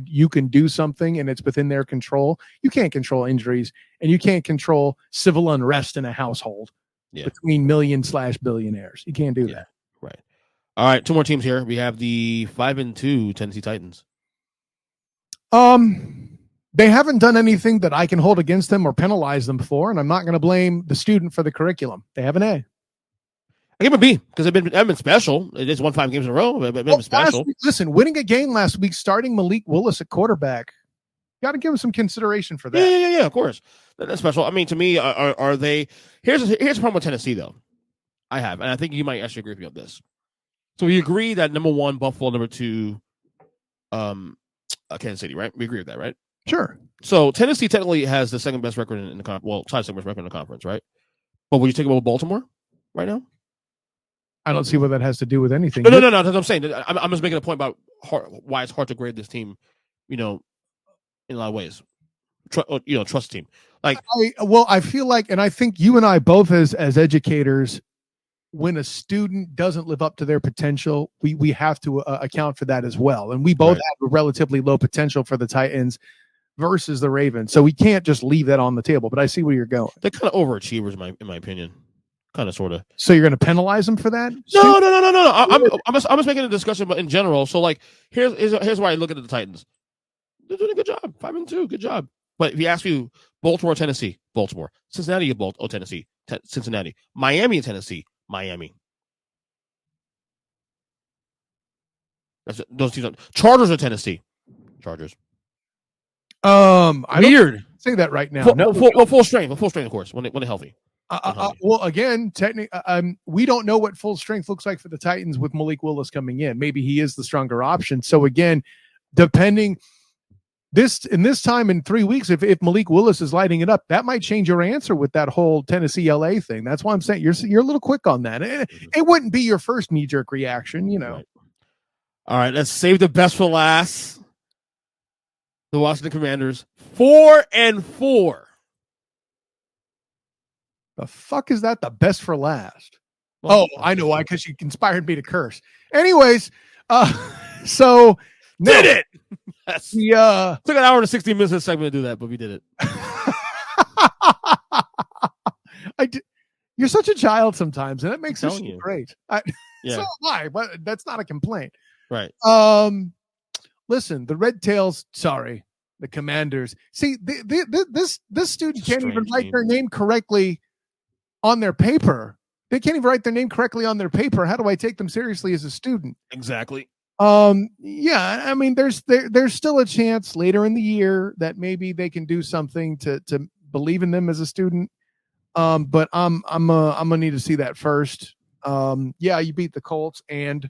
you can do something and it's within their control. You can't control injuries, and you can't control civil unrest in a household between million/billionaires. You can't do that. Right. All right, two more teams here. We have the 5-2 Tennessee Titans. They haven't done anything that I can hold against them or penalize them for, and I'm not going to blame the student for the curriculum. They have an A. I give them a B because they've been special. They just won 5 games in a row. They've been special. Listen, winning a game last week, starting Malik Willis at quarterback, got to give him some consideration for that. Yeah, of course. That's special. I mean, to me, are they? Here's the problem with Tennessee, though. And I think you might actually agree with me on this. So we agree that number 1, Buffalo, number 2, Kansas City, right? We agree with that, right? Sure. So Tennessee technically has the second best record in the conference. Well, tied second best record in the conference, right? But would you take over Baltimore right now? I don't see what that has to do with anything. No. That's what I'm saying. I'm just making a point about why it's hard to grade this team, in a lot of ways. Trust team. I feel like, and I think you and I both as educators, when a student doesn't live up to their potential, we have to account for that as well. And we both have a relatively low potential for the Titans versus the Ravens. So we can't just leave that on the table, but I see where you're going. They're kind of overachievers in my opinion. Kind of, sort of. So you're going to penalize them for that? No. I'm just making a discussion, but in general. So here's why I look at the Titans. They're doing a good job. 5-2, good job. But if you ask me, Baltimore, Tennessee, Baltimore, Cincinnati, Tennessee, Cincinnati, Miami, Tennessee, Miami. Those teams. Chargers or Tennessee, Chargers. I Weird. Don't say that right now. Full strength, of course, when they're healthy. Well, again, technically, we don't know what full strength looks like for the Titans with Malik Willis coming in. Maybe he is the stronger option. So again, depending this time in 3 weeks, if Malik Willis is lighting it up, that might change your answer with that whole Tennessee LA thing. That's why I'm saying you're a little quick on that. It wouldn't be your first knee jerk reaction, Right. All right, let's save the best for last. The Washington Commanders, 4-4. The fuck is that? The best for last? Well, I know why, because you inspired me to curse. Anyways, so did it? Yes. Took an hour and 60 minutes this segment to do that, but we did it. I did. You're such a child sometimes, and it makes this great. So am I, but that's not a complaint. Right. Listen, the Red Tails, the Commanders. See, this student can't even write their name correctly on their paper. They can't even write their name correctly on their paper. How do I take them seriously as a student? Exactly. Yeah, I mean, there's still a chance later in the year that maybe they can do something to believe in them as a student. But I'm gonna need to see that first. You beat the Colts, and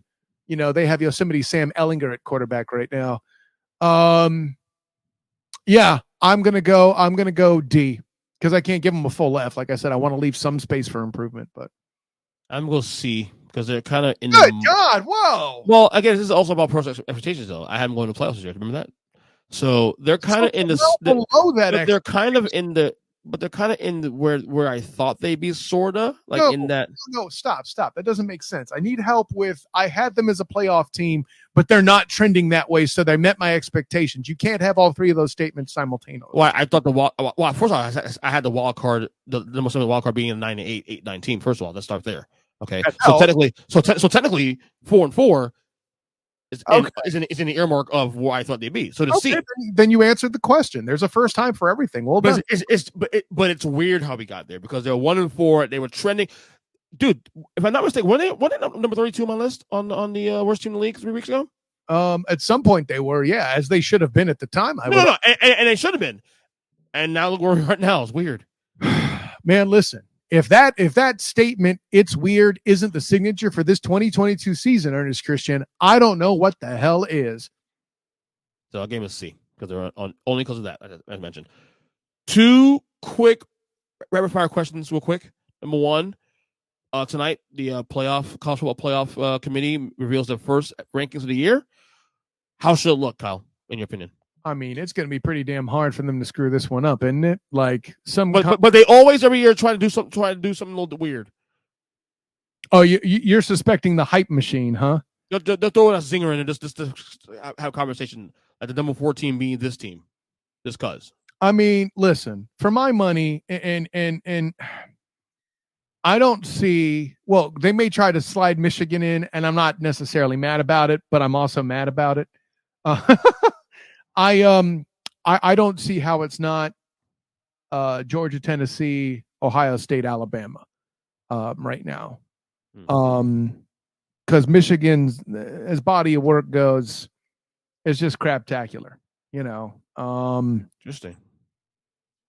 they have Yosemite Sam Ellinger at quarterback right now. I'm gonna go D because I can't give them a full F. Like I said, I want to leave some space for improvement, but I'm going to C because they're kind of in. Good God! Whoa. Well, again, this is also about personal expectations, though. I haven't gone to playoffs this year. Remember that? So they're kind of in the below that. They're kind of in the. But they're kind of in the, where I thought they'd be, sorta in that. No, stop. That doesn't make sense. I need help with. I had them as a playoff team, but they're not trending that way, so they met my expectations. You can't have all three of those statements simultaneously. Well, I thought first of all, I had the wild card, the most of the wild card being a 9-8, 8-9 team. First of all, let's start there. Okay, so technically, 4-4. Is in the earmark of where I thought they'd be. So to see, then you answered the question. There's a first time for everything. Well, but it's weird how we got there because they were 1-4. They were trending. dude, if I'm not mistaken, weren't they number 32 on my list on the worst team in the league 3 weeks ago? At some point they were, yeah, as they should have been at the time. No, and they should have been. And now look where we are now. It's weird. Man, listen. If that statement, it's weird, isn't the signature for this 2022 season, Ernest Christian, I don't know what the hell is. So I gave him a C because they're on only because of that, as I mentioned. 2 quick rapid fire questions, real quick. Number 1, tonight the college football playoff committee reveals their first rankings of the year. How should it look, Kyle? In your opinion? I mean, it's going to be pretty damn hard for them to screw this one up, isn't it? Like but they always every year try to do something a little bit weird. Oh, you're suspecting the hype machine, huh? They'll throw a zinger in and just to have a conversation at the number 4 team being this team, just cause. I mean, listen, for my money, and I don't see. Well, they may try to slide Michigan in, and I'm not necessarily mad about it, but I'm also mad about it. I don't see how it's not Georgia, Tennessee, Ohio State, Alabama right now. Because Michigan's, as body of work goes, is just craptacular, you know. Interesting.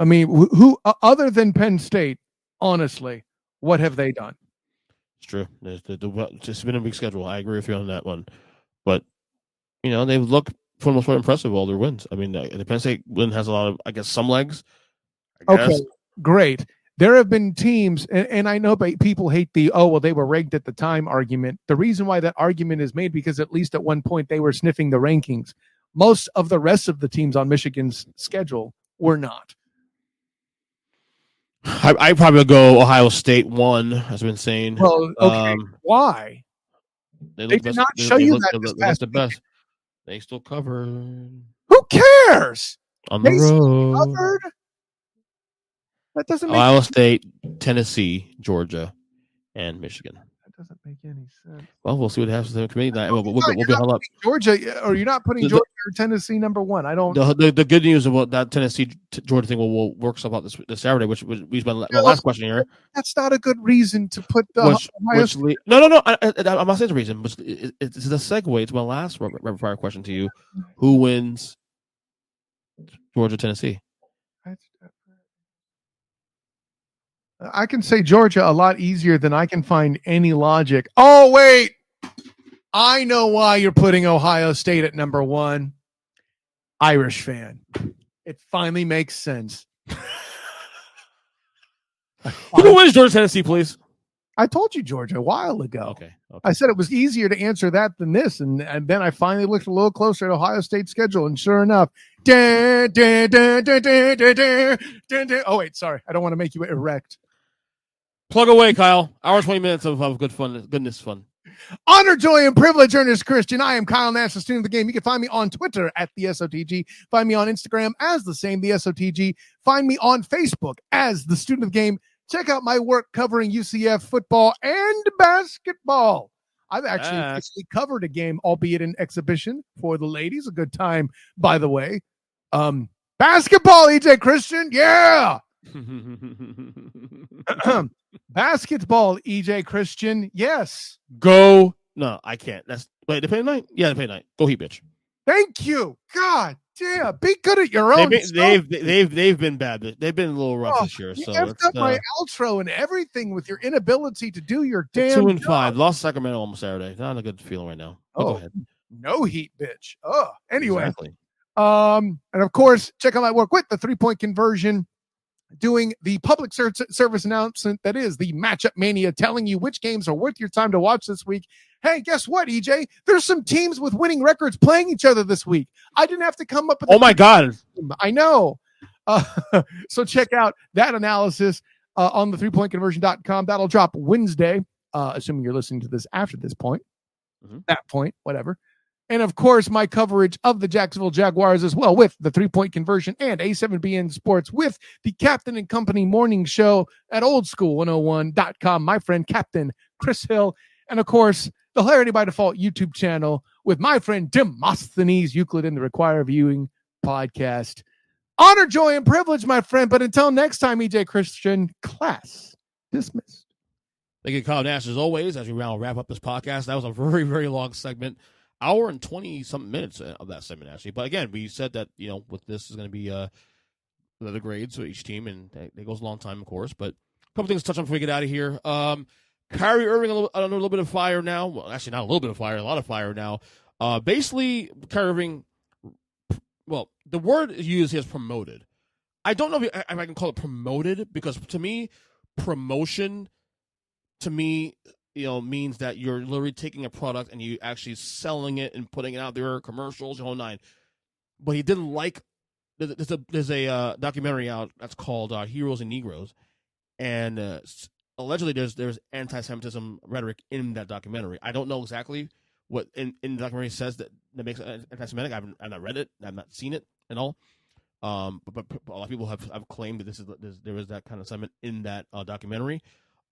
I mean, who other than Penn State, honestly, what have they done? It's true. It's been a weak schedule. I agree with you on that one. But, you know, they've looked for the most part impressive all their wins. I mean, the Penn State win has a lot of, I guess, some legs. Okay, great. There have been teams, and I know people hate the, they were ranked at the time argument. The reason why that argument is made because at least at one point they were sniffing the rankings. Most of the rest of the teams on Michigan's schedule were not. I probably would go Ohio State 1, as I've been saying. Well, okay. Why? They did not show you that this past the best. They still covered. Who cares? On the road. Covered? That doesn't make Ohio State, Tennessee, Georgia, and Michigan. That doesn't make any sense. Well, we'll see what happens to the committee. We'll be held up. Georgia, or you're not putting Georgia or Tennessee number 1. I don't. The good news about that Tennessee Georgia thing will work stuff out this Saturday, which was my last question here. That's not a good reason to put the No. I'm not saying the reason, but it's the segue to my last rapid fire question to you: who wins Georgia, Tennessee? I can say Georgia a lot easier than I can find any logic. Oh, wait. I know why you're putting Ohio State at number 1. Irish fan. It finally makes sense. Who wins Georgia, Tennessee, please? I told you Georgia a while ago. Okay. I said it was easier to answer that than this. And then I finally looked a little closer at Ohio State's schedule. And sure enough, oh, wait, sorry. I don't want to make you erect. Plug away, Kyle. Hour 20 minutes of good fun. Goodness fun. Honor, joy, and privilege, Ernest Christian. I am Kyle Nash, the student of the game. You can find me on Twitter at the SOTG. Find me on Instagram as the same, the SOTG. Find me on Facebook as the student of the game. Check out my work covering UCF football and basketball. I've actually covered a game, albeit an exhibition for the ladies. A good time, by the way. Basketball, EJ Christian. Yeah. Basketball, EJ Christian. Yes. Go. No, I can't. Wait, they play tonight? Yeah, they play tonight. Go Heat, bitch. Thank you. God damn. Be good at your own. They've been bad. They've been a little rough this year. You So effed up my outro and everything with your inability to do your damn 2-5. job. Lost Sacramento on Saturday. Not a good feeling right now. Go ahead. No Heat, bitch. Oh, anyway. Exactly. And of course, check out my work with the 3-point conversion, doing the public service announcement that is the Matchup Mania, telling you which games are worth your time to watch this week. Hey, guess what, EJ? There's some teams with winning records playing each other this week. I didn't have to come up with. Oh my God! I know. So check out that analysis on the 3pointconversion.com. That'll drop Wednesday, assuming you're listening to this after this point. That point, whatever. And of course, my coverage of the Jacksonville Jaguars as well with the 3-point conversion and A7BN Sports with the Captain and Company morning show at oldschool101.com. My friend, Captain Chris Hill. And of course, the Hilarity by Default YouTube channel with my friend, Demosthenes Euclid in the Require Viewing podcast. Honor, joy, and privilege, my friend. But until next time, EJ Christian, class dismissed. Thank you, Kyle Nash, as always, as we wrap up this podcast. That was a very, very long segment. Hour and 20-something minutes of that segment, actually. But again, we said that, with this is going to be the grades for each team, and it goes a long time, of course. But a couple things to touch on before we get out of here. Kyrie Irving, a little bit of fire now. Well, actually, not a little bit of fire, a lot of fire now. Basically, Kyrie Irving, well, the word used here is promoted. I don't know if I can call it promoted, because to me, promotion, means that you're literally taking a product and you actually selling it and putting it out there, commercials, the whole nine. But he didn't like. There's a documentary out that's called Heroes and Negroes, and allegedly there's anti-Semitism rhetoric in that documentary. I don't know exactly what in the documentary says that makes it anti-Semitic. I've not read it. I've not seen it at all. But a lot of people have claimed that there is that kind of sentiment in that documentary.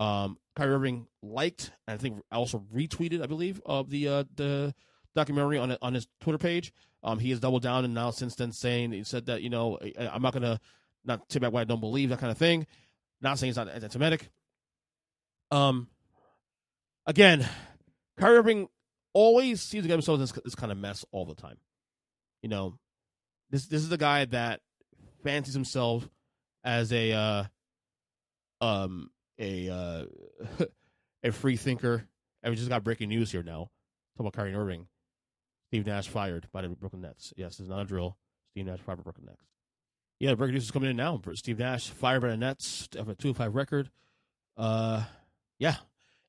Kyrie Irving liked, and I think also retweeted, I believe, of the documentary on his Twitter page. He has doubled down and now since then he said that, I'm not going to not take back what I don't believe, that kind of thing. Not saying it's not anti-Semitic. Again, Kyrie Irving always seems to get himself in this kind of mess all the time. This is the guy that fancies himself as a free thinker. And we just got breaking news here now. Talk about Kyrie Irving. Steve Nash fired by the Brooklyn Nets. Yes, it's not a drill. Steve Nash fired by Brooklyn Nets. Yeah, breaking news is coming in now. Steve Nash fired by the Nets to have a 2-5 record. Yeah.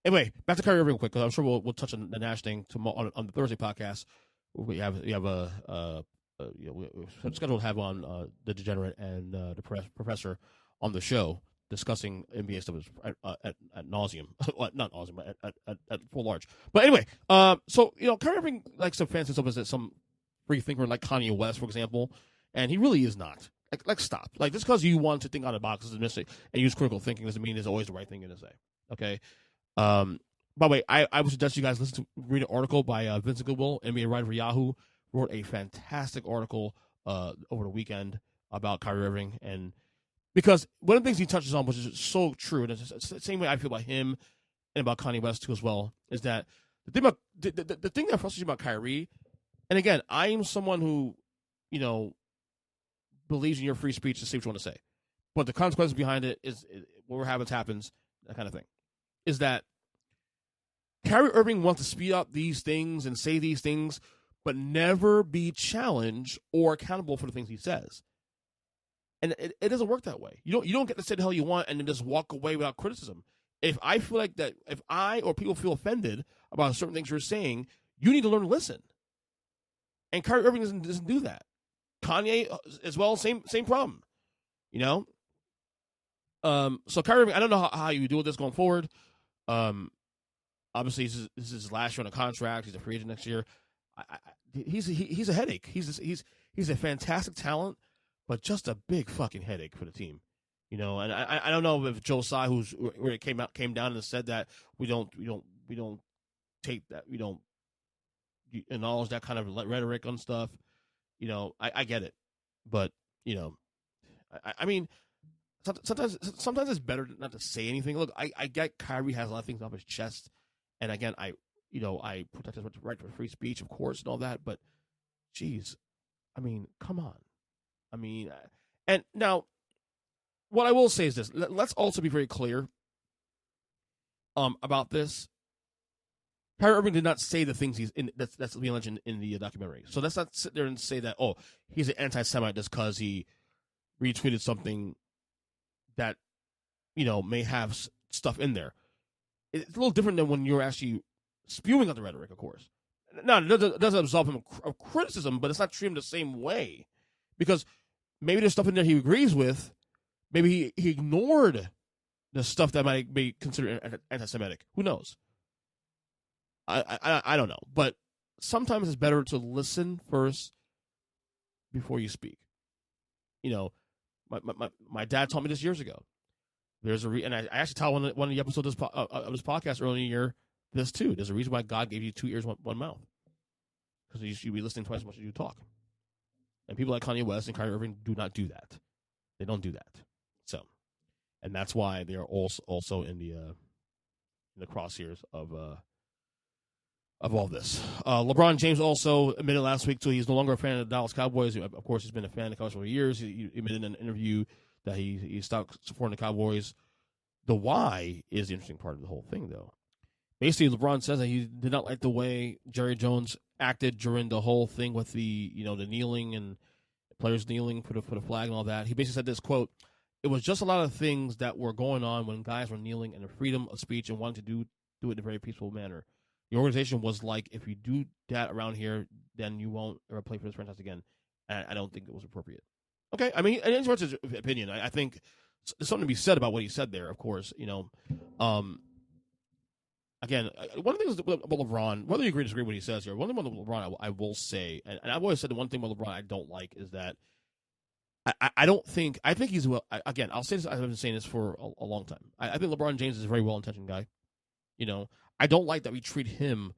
Anyway, back to Kyrie Irving real quick, because I'm sure we'll touch on the Nash thing tomorrow on the Thursday podcast. We have we're scheduled to have on the Degenerate and the Professor on the show discussing NBA stuff at nauseum, not nauseum, but at full large. But anyway, so Kyrie Irving likes to fancy himself as some free thinker like Kanye West, for example, and he really is not. Like stop. Like, just because you want to think out of the box and use critical thinking doesn't mean it's always the right thing to say. Okay. By the way, I would suggest you guys read an article by Vincent Goodwill, NBA writer for Yahoo, wrote a fantastic article over the weekend about Kyrie Irving, and because one of the things he touches on, which is so true, and it's the same way I feel about him and about Kanye West too as well, is that the thing that frustrates me about Kyrie, and again, I am someone who, believes in your free speech to say what you want to say, but the consequences behind it is whatever happens, that kind of thing, is that Kyrie Irving wants to speed up these things and say these things, but never be challenged or accountable for the things he says. And it doesn't work that way. You don't get to say the hell you want and then just walk away without criticism. If I feel like that, if I or people feel offended about certain things you're saying, you need to learn to listen. And Kyrie Irving doesn't do that. Kanye as well, same problem. So Kyrie Irving, I don't know how you deal with this going forward. Obviously, this is his last year on a contract. He's a free agent next year. He's a headache. He's a fantastic talent, but just a big fucking headache for the team. And I don't know if Joe Tsai, where it came down and said that we don't take that, we don't acknowledge that kind of rhetoric on stuff. I get it, but I mean, sometimes it's better not to say anything. Look, I get Kyrie has a lot of things off his chest, and again, I protect his right to free speech, of course, and all that. But, geez, I mean, come on. I mean, and now, what I will say is this: let's also be very clear about this. Kyrie Irving did not say the things that's being mentioned in the documentary. So let's not sit there and say that, oh, he's an anti-Semite just because he retweeted something that, may have stuff in there. It's a little different than when you're actually spewing out the rhetoric, of course. Now, it doesn't absolve him of criticism, but it's not treating him the same way. Because maybe there's stuff in there he agrees with. Maybe he ignored the stuff that might be considered anti-Semitic. Who knows? I don't know, but sometimes it's better to listen first before you speak. My dad taught me this years ago. There's and I actually taught one of the episodes of this podcast earlier in the year this too. There's a reason why God gave you 2 ears, one mouth, because you should be listening twice as much as you talk. And people like Kanye West and Kyrie Irving do not do that. They don't do that. So, and that's why they are also in the in the crosshairs of all this. LeBron James also admitted last week too he's no longer a fan of the Dallas Cowboys. Of course, he's been a fan of the Cowboys for years. He admitted in an interview that he stopped supporting the Cowboys. The why is the interesting part of the whole thing, though. Basically, LeBron says that he did not like the way Jerry Jones acted during the whole thing with the kneeling and players kneeling for the flag and all that. He basically said this quote: "It was just a lot of things that were going on when guys were kneeling and the freedom of speech and wanting to do it in a very peaceful manner. The organization was like, if you do that around here, then you won't ever play for this franchise again. And I don't think it was appropriate." Okay, I mean, and it's his opinion. I think there's something to be said about what he said there. Of course, again, one of the things about LeBron, whether you agree or disagree with what he says here, one thing about LeBron I will say, and I've always said the one thing about LeBron I don't like is that I think he's again, I'll say this, I've been saying this for a long time. I think LeBron James is a very well-intentioned guy. I don't like that we treat him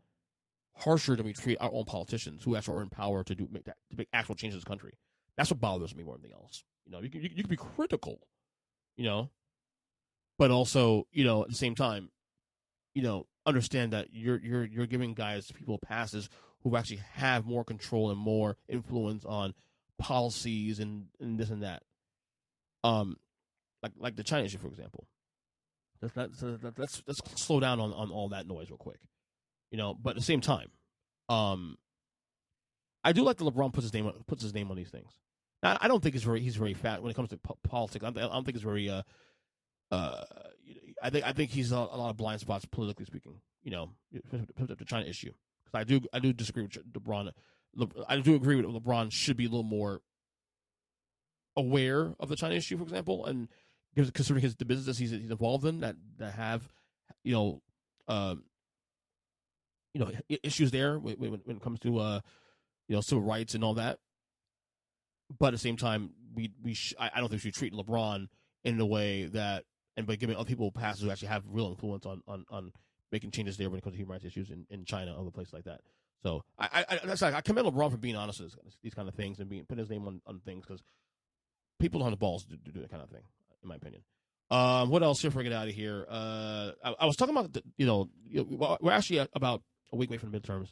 harsher than we treat our own politicians who actually are in power to make actual changes in this country. That's what bothers me more than anything else. You can be critical, but also, at the same time, understand that you're giving people passes who actually have more control and more influence on policies and this and that. Like the China issue, for example. Let's slow down on all that noise real quick. But at the same time, I do like that LeBron puts his name on these things. Now, I don't think he's very fat when it comes to politics. I don't think it's very I think he's a lot of blind spots politically speaking. The China issue, because I do disagree with LeBron. I do agree with LeBron should be a little more aware of the China issue, for example, and considering the business he's involved in that have issues there when it comes to civil rights and all that. But at the same time, I don't think we should treat LeBron in the way that, and by giving other people passes who actually have real influence on making changes there when it comes to human rights issues in China and other places like that. So I commend LeBron for being honest with these kind of things and putting his name on things, because people don't have the balls to do that kind of thing, in my opinion. What else here before we get out of here? I was talking about we're actually about a week away from the midterms,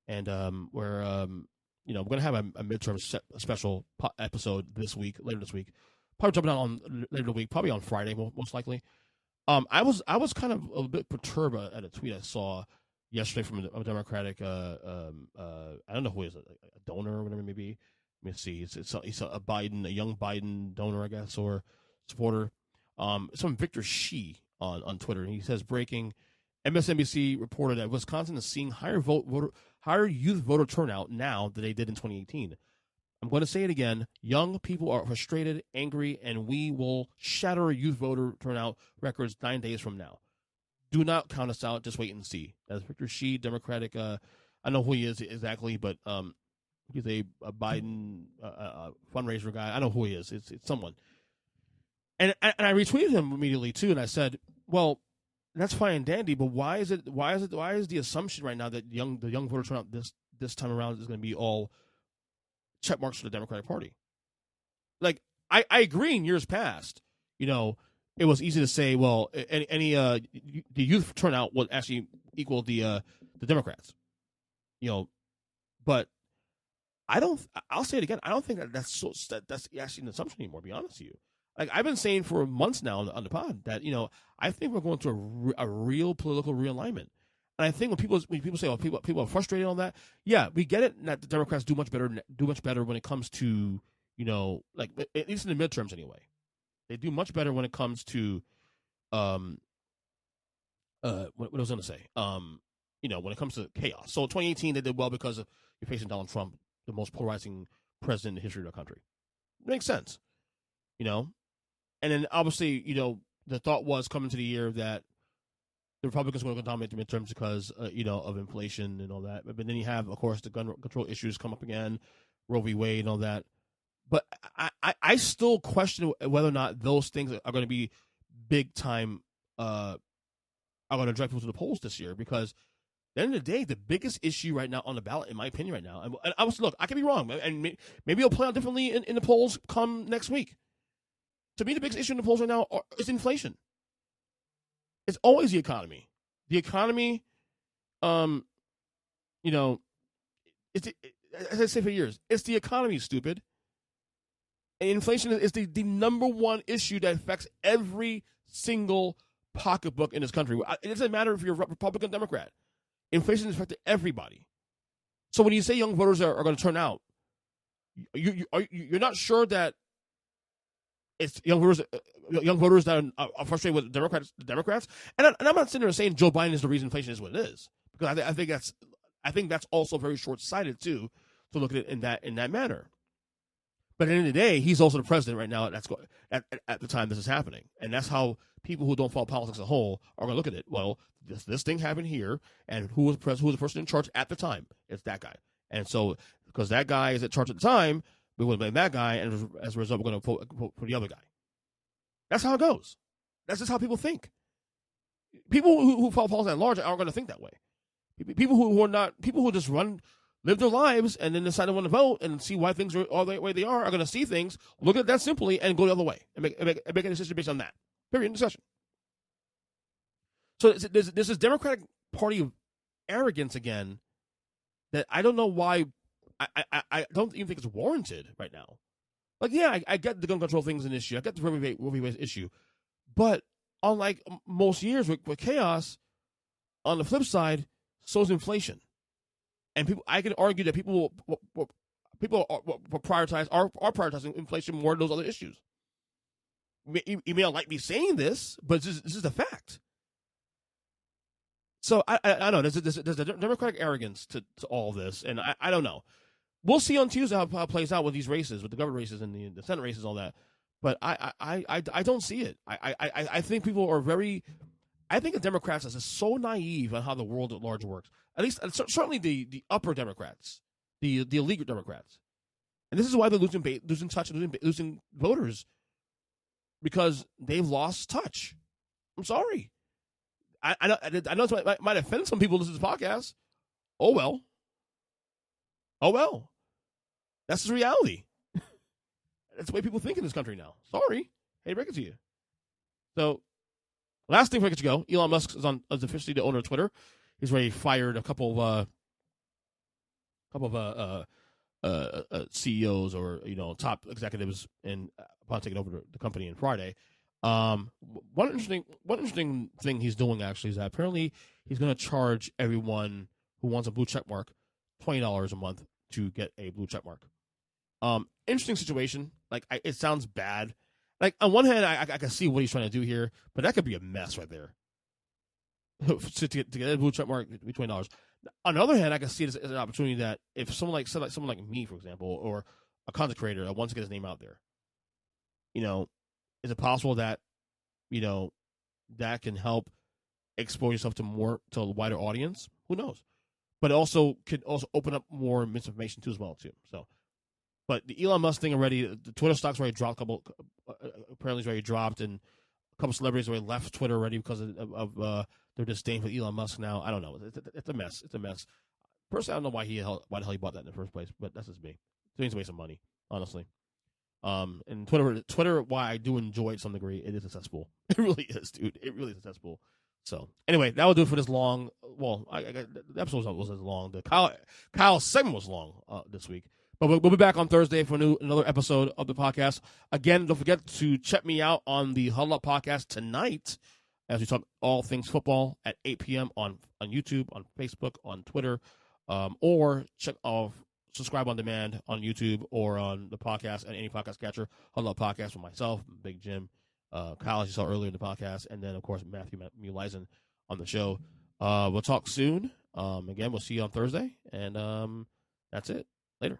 and we're going to have a midterm special episode later this week. Probably jumping out on later the week, probably on Friday, most likely. I was kind of a bit perturbed at a tweet I saw yesterday from a Democratic. I don't know who he is, a donor or whatever it may be. Let me see. It's a young Biden donor, I guess, or supporter. It's from Victor Shee on Twitter, and he says, breaking: MSNBC reported that Wisconsin is seeing higher youth voter turnout now than they did in 2018. I'm going to say it again. Young people are frustrated, angry, and we will shatter youth voter turnout records 9 days from now. Do not count us out. Just wait and see. That's Victor Shee, Democratic. I don't know who he is exactly, but he's a Biden fundraiser guy. I don't know who he is. It's someone. And I retweeted him immediately too, and I said, well, that's fine and dandy, but why is the assumption right now that the young voter turnout this time around is going to be all check marks for the Democratic Party? Like, I agree in years past, it was easy to say, well, the youth turnout would actually equal the Democrats, but I'll say it again. I don't think that's actually an assumption anymore, to be honest with you. Like, I've been saying for months now on the pod that, I think we're going through a real political realignment. And I think when people say, "Oh, people are frustrated on that," yeah, we get it that the Democrats do much better when it comes to, like, at least in the midterms anyway. They do much better when it comes to what I was going to say. When it comes to chaos. So 2018 they did well because you're facing Donald Trump, the most polarizing president in the history of the country. It makes sense, And then obviously, the thought was coming to the year that the Republicans were going to dominate the midterms because, of inflation and all that. But then you have, of course, the gun control issues come up again, Roe v. Wade and all that. But I still question whether or not those things are going to be big time, are going to drive people to the polls this year. Because at the end of the day, the biggest issue right now on the ballot, in my opinion right now, and look, I could be wrong, and maybe it'll play out differently in the polls come next week. To me, the biggest issue in the polls right now is inflation. It's always the economy. The economy, you know, as I say for years, it's the economy, stupid. And inflation is the number one issue that affects every single pocketbook in this country. It doesn't matter if you're a Republican, Democrat. Inflation has affected everybody. So when you say young voters are going to turn out, you're not sure that it's young voters that are frustrated with Democrats. And I'm not sitting there saying Joe Biden is the reason inflation is what it is, because I think that's also very short-sighted too, to look at it in that manner. But at the end of the day, he's also the president right now. At the time this is happening, and that's how people who don't follow politics as a whole are going to look at it. Well, this thing happened here, and who was the person in charge at the time? It's that guy. And so, because that guy is in charge at the time, we would blame that guy, and as a result, we're going to vote for the other guy. That's how it goes. That's just how people think. People who follow politics at large aren't going to think that way. People who just live their lives and then decide to want to vote and see why things are all the way they are going to see things, look at that simply, and go the other way and make a decision based on that. Period. Discussion. So there's this Democratic Party of arrogance again that I don't know why. I don't even think it's warranted right now. Like, yeah, I get the gun control thing is an issue. I get the Roe v. Wade issue. But unlike most years with chaos, on the flip side, so is inflation. And I can argue that people are prioritizing inflation more than those other issues. You may not like me saying this, but this is a fact. So I know there's a Democratic arrogance to all this, and I don't know. We'll see on Tuesday how it plays out with these races, with the governor races and the Senate races, all that. But I don't see it. I think people are very. I think the Democrats are so naive on how the world at large works. At least, certainly the upper Democrats, the elite Democrats, and this is why they're losing touch, losing voters, because they've lost touch. I'm sorry. I know it might offend some people listening to this podcast. Oh well. That's the reality. That's the way people think in this country now. Sorry, hate to break it to you. So, last thing before I get you go, Elon Musk is officially the owner of Twitter. He's already fired a couple of CEOs or top executives upon taking over the company on Friday. One interesting thing he's doing actually is that apparently he's going to charge everyone who wants a blue check mark $20 a month to get a blue check mark. Interesting situation. Like, it sounds bad. Like, on one hand, I can see what he's trying to do here, but that could be a mess right there. to get a blue check mark, it'd be $20. On the other hand, I can see it as an opportunity that if someone like me, for example, or a content creator that wants to get his name out there, is it possible that, that can help expose yourself to a wider audience? Who knows? But it could also open up more misinformation too as well too. So, but the Elon Musk thing already, the Twitter stock's already dropped. Apparently, it's already dropped, and a couple celebrities already left Twitter already because of their disdain for Elon Musk. Now, I don't know. It's a mess. It's a mess. Personally, I don't know why the hell he bought that in the first place. But that's just me. It's a waste of money, honestly. And Twitter, why I do enjoy it to some degree, it is successful. It really is, dude. It really is successful. So, anyway, that will do it for this long. Well, the episode wasn't as long. The Kyle segment was long this week. But we'll be back on Thursday for another episode of the podcast. Again, don't forget to check me out on the Huddle Up podcast tonight as we talk all things football at 8 p.m. on YouTube, on Facebook, on Twitter, or subscribe on demand on YouTube or on the podcast and any podcast catcher. Huddle Up podcast with myself, Big Jim, Kyle, as you saw earlier in the podcast, and then, of course, Matthew Muleisen on the show. We'll talk soon. Again, we'll see you on Thursday, and that's it. Later.